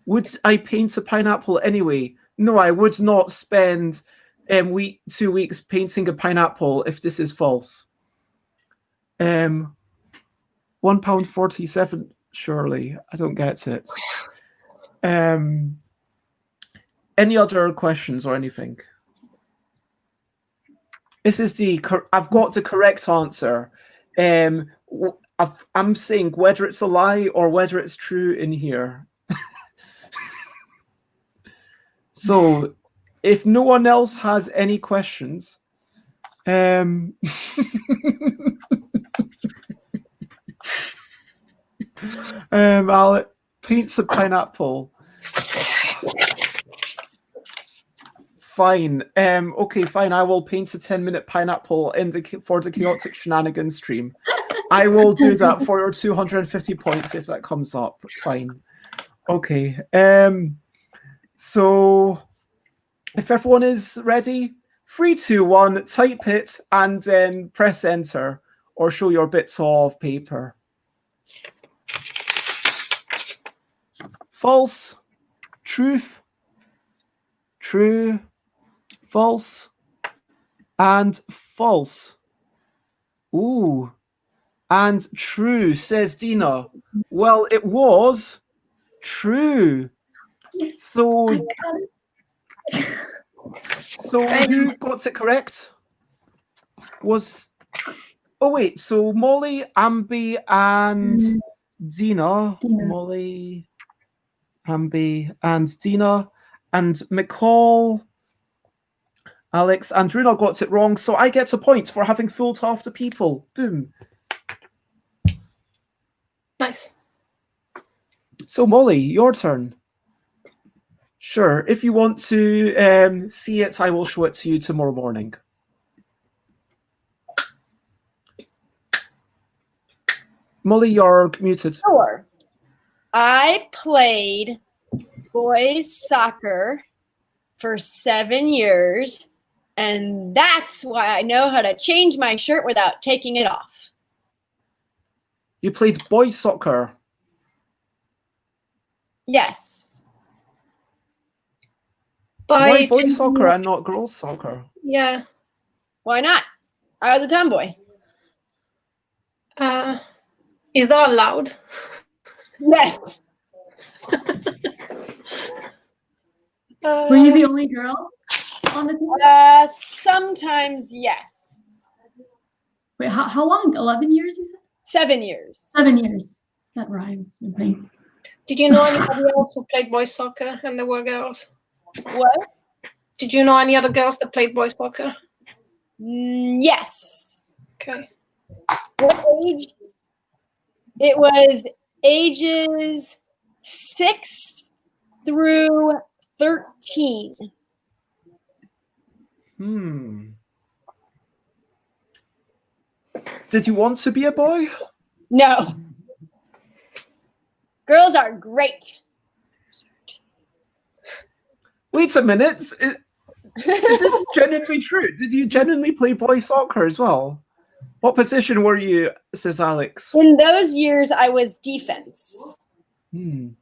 A: would I paint a pineapple anyway? No, I would not spend week 2 weeks painting a pineapple. If this is false, £1.47. Surely I don't get it. Any other questions or anything? This is I've got the correct answer. I'm saying whether it's a lie or whether it's true in here. So, if no one else has any questions, I'll paint a pineapple. Fine. Okay, fine. I will paint a 10-minute pineapple for the chaotic shenanigans stream. I will do that for your 250 points if that comes up. Fine. Okay. So if everyone is ready, 3, 2, 1, type it and then press enter or show your bits of paper. False, truth, true, false, and false. Ooh, and true, says Dina. Well, it was true. So who got it correct? Oh wait, so Molly, Ambi, and Dina. Molly, Ambi, and Dina, and McCall, Alex, and Runa got it wrong, so I get a point for having fooled half the people. Boom.
B: Nice.
A: So Molly, your turn. Sure, if you want to see it, I will show it to you tomorrow morning. Molly, you're muted.
D: Sure. I played boys soccer for 7 years, and that's why I know how to change my shirt without taking it off.
A: You played boys soccer.
D: Yes.
A: Why boys soccer and not girls soccer?
B: Yeah.
D: Why not? I was a tomboy.
B: Is that allowed?
D: Yes.
C: Were you the only girl on the team?
D: Sometimes yes.
C: Wait, how long? 11 years, you said?
D: 7 years.
C: 7 years. That rhymes, I think.
B: Did you know anybody else who played boys soccer and there were girls?
D: What?
B: Did you know any other girls that played boys soccer?
D: Yes.
B: Okay.
D: What age? It was ages 6 through 13.
A: Did you want to be a boy?
D: No. Girls are great.
A: Wait a minute. Is this genuinely true? Did you genuinely play boys soccer as well? What position were you, says Alex?
D: In those years, I was defense.
A: Did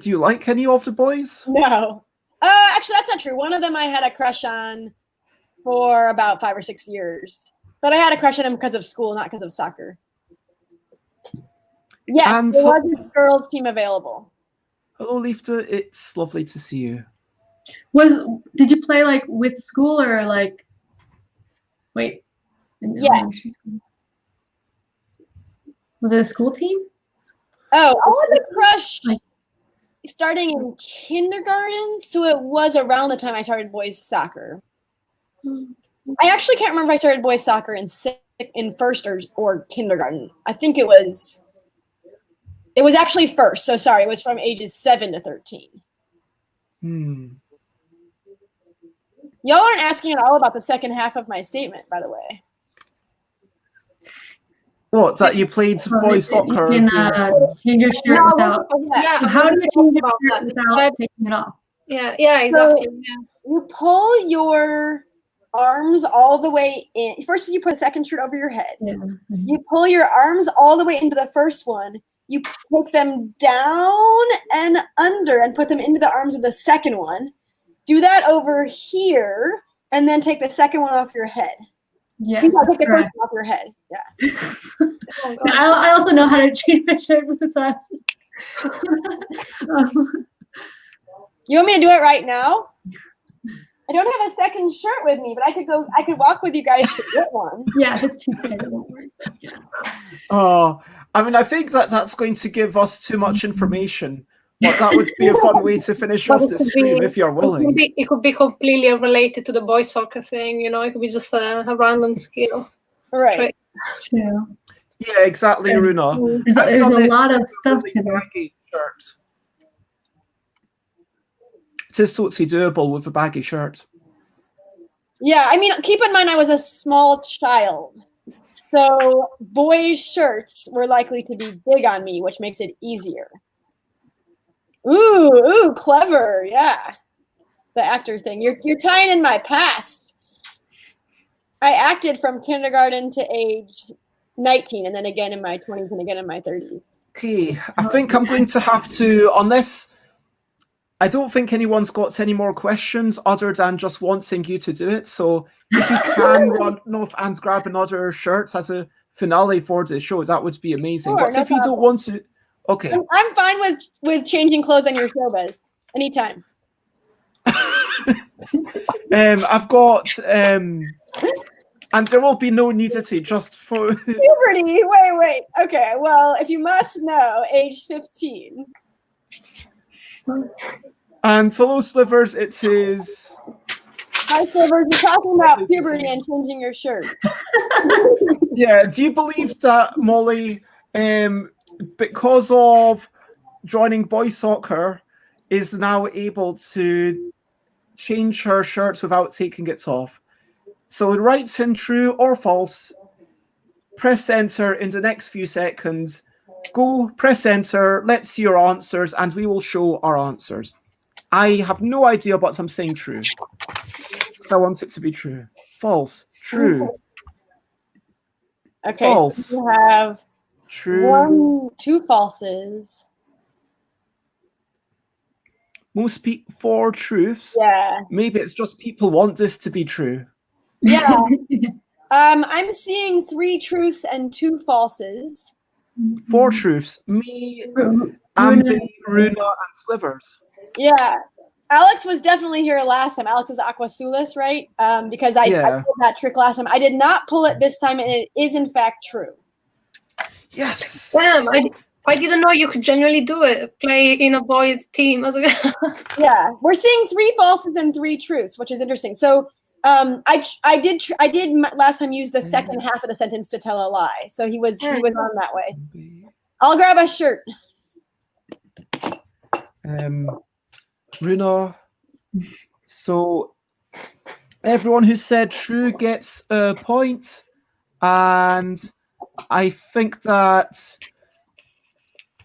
A: you like any of the boys?
D: No. Actually, that's not true. One of them I had a crush on for about 5 or 6 years. But I had a crush on him because of school, not because of soccer. Yeah, there was a girls' team available.
A: Hello, Leifta. It's lovely to see you.
C: Did you play like with school or like? Wait.
D: Yeah.
C: Was it a school team?
D: Oh, I had a crush starting in kindergarten, so it was around the time I started boys soccer. I actually can't remember if I started boys soccer in first or kindergarten. I think it was actually first. So sorry, it was from ages 7 to 13. Y'all aren't asking at all about the second half of my statement, by the way.
A: What, that you played boys soccer?
C: You can change your shirt without.
B: Yeah.
C: How do you change your shirt without taking it off?
B: Yeah, exactly.
D: So you pull your arms all the way in. First, you put a second shirt over your head.
C: Yeah.
D: You pull your arms all the way into the first one. You put them down and under and put them into the arms of the second one. do that over here, and then take the second one off your head.
C: Yes,
D: You gotta take the first
C: correct.
D: one off your head. Yeah.
C: I also know how to change my shirt with the socks.
D: You want me to do it right now? I don't have a second shirt with me, but I could walk with you guys to get one.
C: Yeah, if it's too tight, it won't work. Yeah.
A: Oh, I mean, I think that's going to give us too much information. But that would be a fun way to finish
B: But
A: off
B: it
A: the
B: could
A: stream
B: be-
A: if you're willing.
B: It could be completely unrelated to the boys soccer thing, you know, it could be just a random skill.
D: Right.
C: True.
A: Yeah, exactly,
C: And
A: Runa.
C: There's
A: I've
C: a
A: done it
C: lot of
A: with
C: stuff
A: really
C: to this.
A: baggy shirt. It is totally doable with a baggy shirt.
D: Yeah, I mean, keep in mind I was a small child. So boys' shirts were likely to be big on me, which makes it easier. Ooh, clever. Yeah. The actor thing. You're tying in my past. I acted from kindergarten to age 19, and then again in my 20s and again in my 30s.
A: Okay, I think I'm going to have to, unless I don't think anyone's got any more questions other than just wanting you to do it. So if you can run off and grab another shirt as a finale for the show, that would be amazing.
D: Sure,
A: But
D: no
A: if you don't
D: problem.
A: want to, okay.
D: I'm fine with changing clothes on your show, Buzz. Anytime.
A: I've got, and there will be no nudity, just for.
D: Puberty. Wait. Okay. Well, if you must know, age 15.
A: And hello, Slivers, it is.
D: Hi, Silvers. We're talking about puberty and changing your shirt.
A: Yeah, do you believe that, Molly, because of joining boys soccer, is now able to change her shirts without taking it off? So it writes in true or false. Press enter in the next few seconds. Go, press enter, let's see your answers, and we will show our answers. I have no idea, but I'm saying true. So I want it to be true. False. True.
D: Okay.
A: False.
D: So you have
A: True.
D: 2 falses.
A: Most people 4 truths.
D: Yeah.
A: Maybe it's just people want this to be true.
D: Yeah. I'm seeing 3 truths and 2 falses.
A: 4 truths. Me,
C: Runa,
A: Ambi, Runa, and Slivers.
D: Yeah. Alex was definitely here last time. Alex is Aquasulis, right? Because I pulled that trick last time. I did not pull it this time, and it is in fact true.
A: Yes.
B: Damn, I didn't know you could genuinely do it. Play in a boys' team.
D: Yeah, we're seeing 3 falses and 3 truths, which is interesting. So I did last time use the second half of the sentence to tell a lie. So he was on that way. I'll grab a shirt.
A: Runa. So everyone who said true gets a point, and I think that.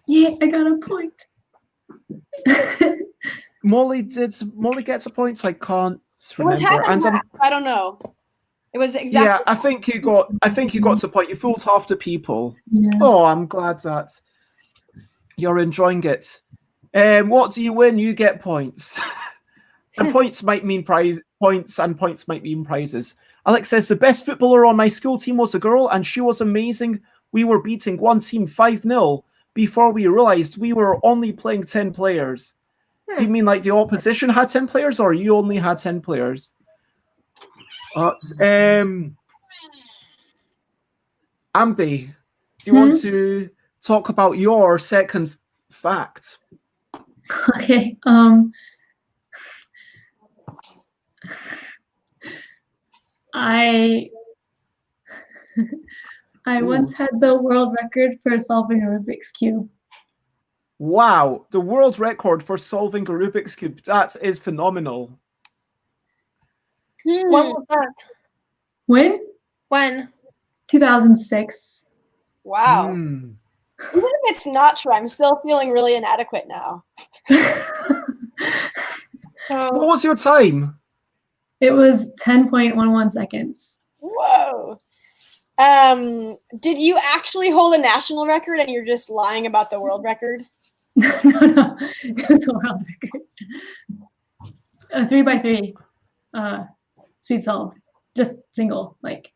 C: Yeah, I got a point.
A: Molly gets a point. I can't remember.
D: I don't know. It was exactly.
A: Yeah, I think you got a point. You fooled half the people.
C: Yeah.
A: Oh, I'm glad that you're enjoying it. What do you win? You get points. And points might mean points, and points might mean prizes. Alex says the best footballer on my school team was a girl, and she was amazing. We were beating one team 5-0 before we realized we were only playing 10 players. Do you mean like the opposition had 10 players, or you only had 10 players? Ambi, do you want to talk about your second fact?
C: Okay. I once had the world record for solving a Rubik's Cube.
A: Wow, the world record for solving a Rubik's Cube. That is phenomenal.
B: When was that?
C: When? 2006.
D: Wow. Even if it's not true, I'm still feeling really inadequate now.
A: What was your time?
C: It was 10.11 seconds.
D: Whoa. Did you actually hold a national record and you're just lying about the world record?
C: No, it was a world record. a 3x3 speed solve, just single, like.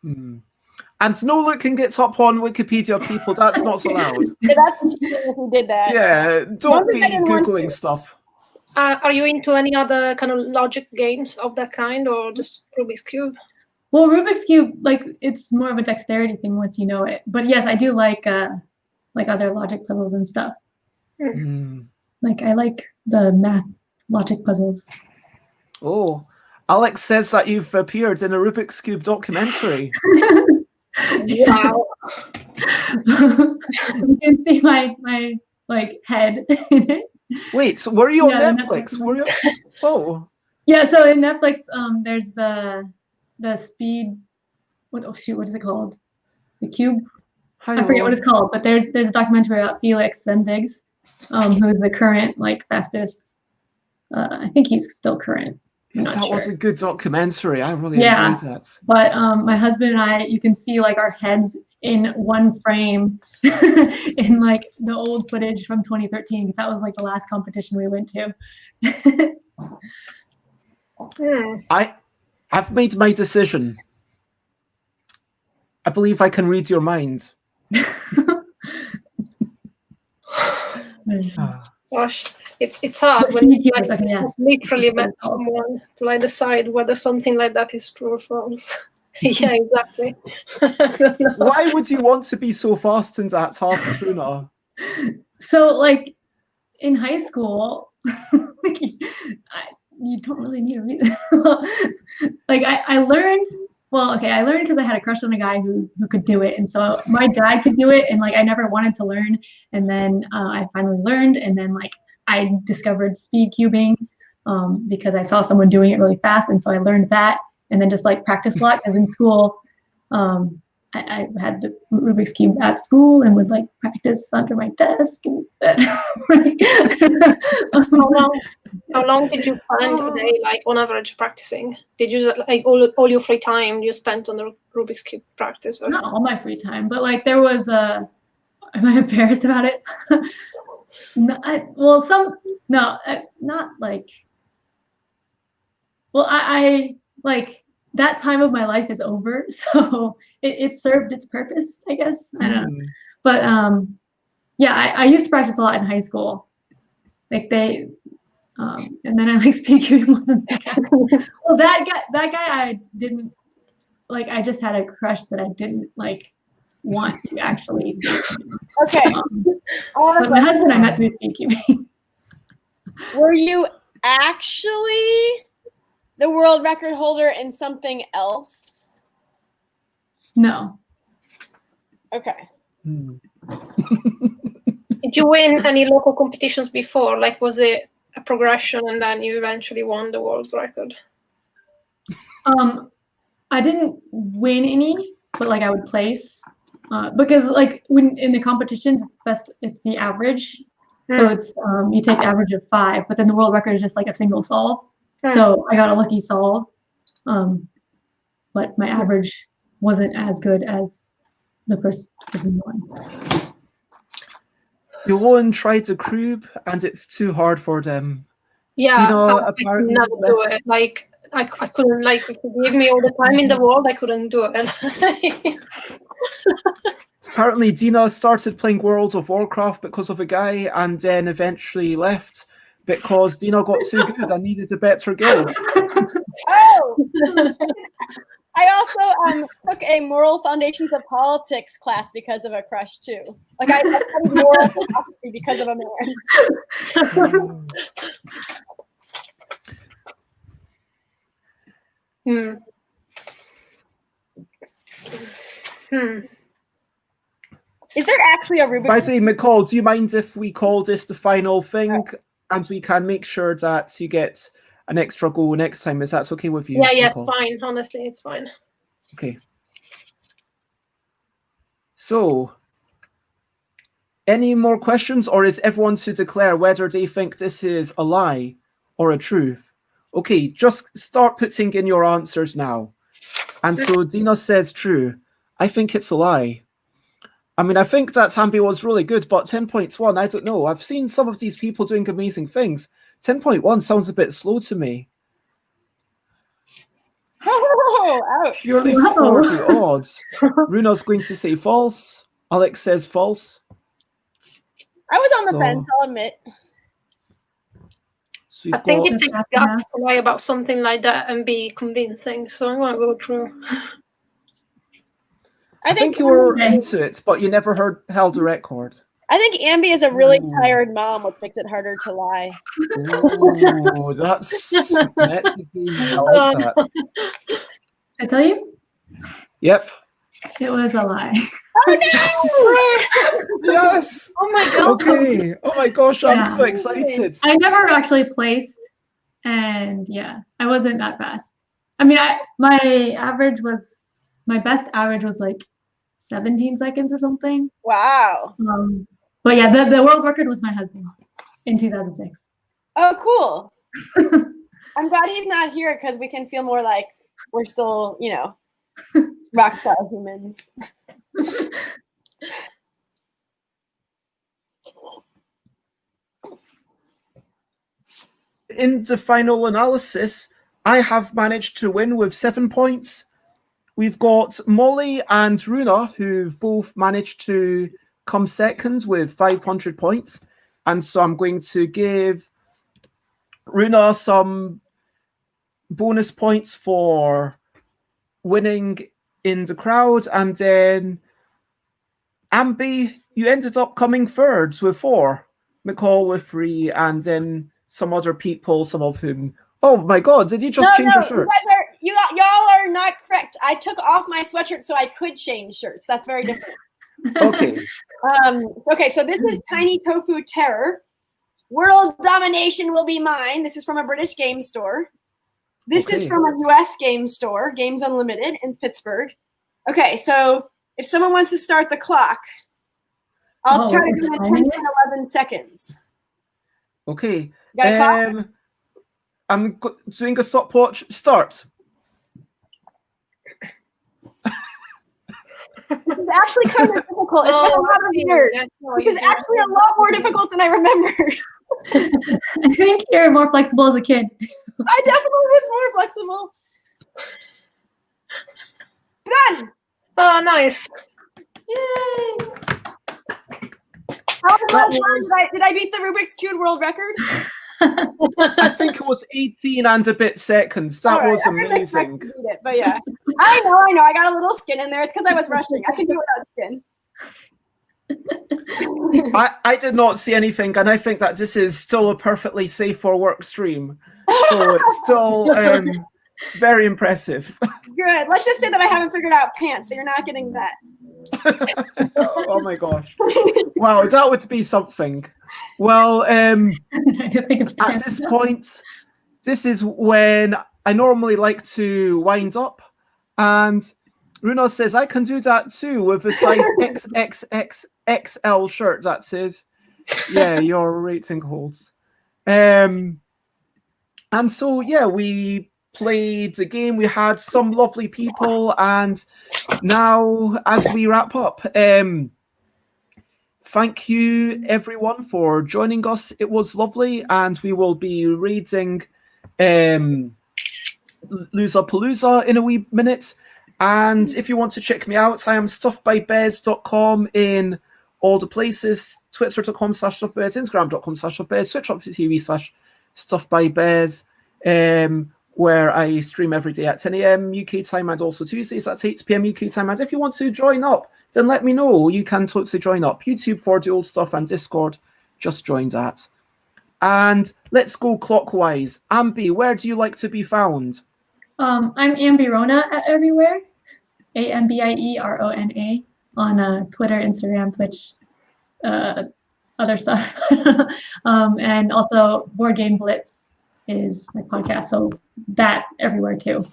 A: And no looking it up on Wikipedia, people. That's not allowed.
D: Yeah, that's if we did that.
A: Yeah, don't be Googling stuff.
B: Are you into any other kind of logic games of that kind, or just Rubik's Cube?
C: Well, Rubik's Cube, like, it's more of a dexterity thing once you know it. But yes, I do like other logic puzzles and stuff. Like, I like the math logic puzzles.
A: Oh, Alex says that you've appeared in a Rubik's Cube documentary.
B: Wow.
C: You can see my like head in it.
A: Wait, so were you on
C: Yeah,
A: Netflix? Were you? Oh.
C: Yeah, so in Netflix, there's the speed. What is it called? The Cube. I forget what it's called, but there's a documentary about Felix Zendig's, who's the current like fastest. I think he's still current.
A: That was a good documentary. I really enjoyed that.
C: But my husband and I, you can see like our heads in one frame in like the old footage from 2013, because that was like the last competition we went to.
A: I've made my decision. I believe I can read your mind.
B: Gosh, it's hard when you literally met someone to like decide whether something like that is true or false. Yeah, exactly.
A: Why would you want to be so fast in that task, Truna?
C: So, like, in high school, like, you don't really need a reason. Like, I learned. Well, okay, I learned because I had a crush on a guy who could do it, and so my dad could do it, and like I never wanted to learn, and then I finally learned, and then like I discovered speed cubing because I saw someone doing it really fast, and so I learned that, and then just like practice a lot because in school I had the Rubik's Cube at school and would like practice under my desk. And
B: how long did you spend a day, like on average, practicing? Did you like all your free time you spent on the Rubik's Cube practice? Or?
C: Not all my free time, but like there was am I embarrassed about it? Not like. Well, I like. That time of my life is over, so it served its purpose, I guess. I don't know. But yeah, I used to practice a lot in high school. Like and then I like speed cubing more than that guy. Well, that guy I didn't like. I just had a crush that I didn't like want to actually.
D: Okay.
C: But my husband I met through speed cubing.
D: Were you actually the world record holder in something else?
C: No.
D: Okay.
B: Did you win any local competitions before? Like, was it a progression and then you eventually won the world's record?
C: I didn't win any, but like I would place because like when in the competitions it's the average. So it's you take average of 5, but then the world record is just like a single solve. So I got a lucky solve, but my average wasn't as good as the first person won.
A: Johan tried to cube, and it's too hard for them.
B: Yeah,
A: I
B: could never do it. Like I couldn't. Like if you gave me all the time in the world, I couldn't do it.
A: Apparently, Dina started playing World of Warcraft because of a guy, and then eventually left because Dina got too good and needed a better guild.
D: Oh! I also took a moral foundations of politics class because of a crush too. Like I studied moral philosophy because of a man. Is there actually a Rubik's?
A: By the way, McCall, do you mind if we call this the final thing, and we can make sure that you get an extra goal next time? Is that okay with you?
B: Yeah,
A: McCall?
B: Fine. Honestly, it's fine.
A: Okay. So, any more questions, or is everyone to declare whether they think this is a lie or a truth? Okay, just start putting in your answers now. And so Dina says true. I think it's a lie. I mean, I think that Hamby was really good, but 10.1, I don't know. I've seen some of these people doing amazing things. 10.1 sounds a bit slow to me.
D: Oh, ouch.
A: Purely
C: Wow.
A: 40 odds. Runa's going to say false. Alex says false.
D: I was on the
A: So-
D: fence, I'll admit.
A: So
B: I
A: you've
B: think
A: got.
B: it takes guts to lie about something like that and be convincing. So I'm gonna go through.
A: I think you were
C: Okay.
A: into it, but you never held a record.
D: I think Ambi is a really
A: Ooh.
D: tired mom, which makes it harder to lie.
A: Ooh, that's metagaming. I like that.
C: I tell you,
A: Yep.
C: it was a lie.
D: Oh
A: Yes.
B: Oh my god!
A: Okay. Oh my gosh, I'm
C: Yeah.
A: so excited.
C: I never actually placed, and yeah, I wasn't that fast. I mean, my best average was like 17 seconds or something.
D: Wow.
C: But yeah, the world record was my husband in 2006.
D: Oh, cool. I'm glad he's not here because we can feel more like we're still, rock star humans.
A: In the final analysis, I have managed to win with 7 points. We've got Molly and Runa, who've both managed to come second with 500 points. And so I'm going to give Runa some bonus points for winning in the crowd. And then Ambi, you ended up coming third with 4. McCall with 3, and then some other people, some of whom. Oh my God! Did you just change your shirt?
D: Y'all are not correct. I took off my sweatshirt so I could change shirts. That's very different.
A: Okay.
D: Okay, so this is Tiny Tofu Terror. World domination will be mine. This is from a British game store. This is
A: Okay.
D: from a US game store, Games Unlimited in Pittsburgh. Okay, so if someone wants to start the clock, I'll try to do it in 10 and 11 seconds.
A: Okay.
D: You got a clock?
A: I'm doing a stopwatch. Start.
D: This is actually kind of difficult. It's been a lot of years. This is actually a lot more difficult than I remembered.
C: I think you're more flexible as a kid.
D: I definitely was more flexible. Done.
B: Oh, nice.
C: Yay!
D: How did I beat the Rubik's Cube world record?
A: I think it was 18 and a bit seconds. That
D: All right,
A: was
D: I didn't expect
A: amazing.
D: to beat it, but yeah. I know. I got a little skin in there. It's because I was rushing. I can do it without skin.
A: I did not see anything, and I think that this is still a perfectly safe for work stream. So it's still very impressive.
D: Good. Let's just say that I haven't figured out pants, so you're not getting that.
A: Oh my gosh. Wow, that would be something. Well,
C: I think it's
A: at this point, this is when I normally like to wind up, and Runa says I can do that too with a size XXXXL shirt that says, yeah, your rating holds. And so, yeah, we played the game. We had some lovely people, and now as we wrap up, thank you everyone for joining us. It was lovely, and we will be reading Loserpalooza in a wee minute. And if you want to check me out, I am stuffbybez.com in all the places: twitter.com/stuffbez, instagram.com/stuffbez, twitch.tv/stuffbybez, where I stream every day at 10 a.m. UK time, and also Tuesdays at 8 p.m. UK time. And if you want to join up, then let me know. You can totally join up. YouTube for the old stuff, and Discord, just join that. And let's go clockwise. Ambi, where do you like to be found?
C: I'm Ambirona at everywhere. AMBIERONA on Twitter, Instagram, Twitch, other stuff. And also Board Game Blitz is my podcast, so that everywhere too.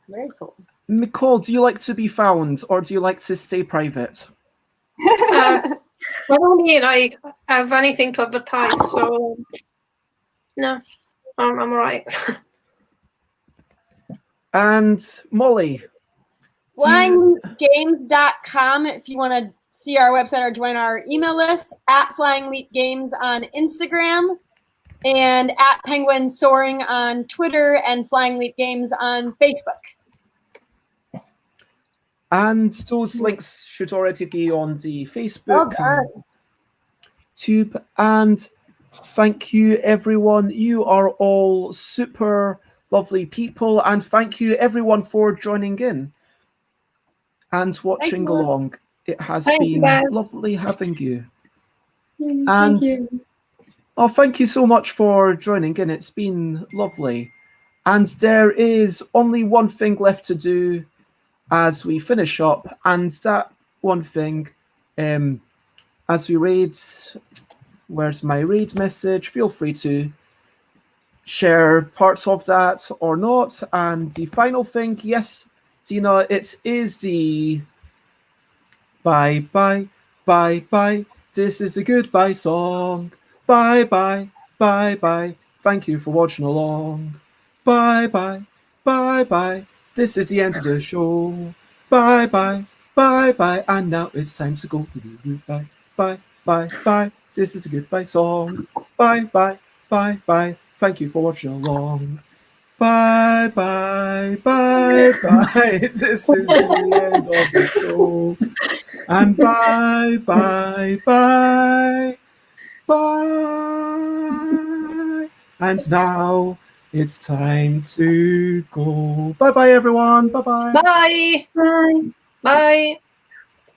D: Very cool.
A: Nicole, do you like to be found, or do you like to stay private?
B: I don't really like have anything to advertise, so no, I'm all right.
A: And Molly,
D: Flyinggames.com if you want to see our website or join our email list at Flying Leap Games on Instagram and at Penguin Soaring on Twitter and Flying Leap Games on Facebook.
A: And those links should already be on the Facebook and YouTube. And thank you, everyone. You are all super lovely people. And thank you, everyone, for joining in and watching along. It has been lovely having you.
C: Thank you.
A: Oh, thank you so much for joining in. It's been lovely. And there is only one thing left to do as we finish up, and that one thing, as we raid, where's my raid message? Feel free to share parts of that or not. And the final thing, yes, Dina, it is the bye bye bye bye. This is a goodbye song. Bye bye bye bye. Thank you for watching along. Bye bye bye bye. This is the end of the show. Bye bye bye bye. And now it's time to go. Bye bye bye bye. This is a goodbye song. Bye bye bye bye. Thank you for watching along. Bye bye bye bye. This is the end of the show. And bye bye bye bye. And now it's time to go. Bye bye, everyone. Bye bye.
B: Bye.
C: Bye.
B: Bye.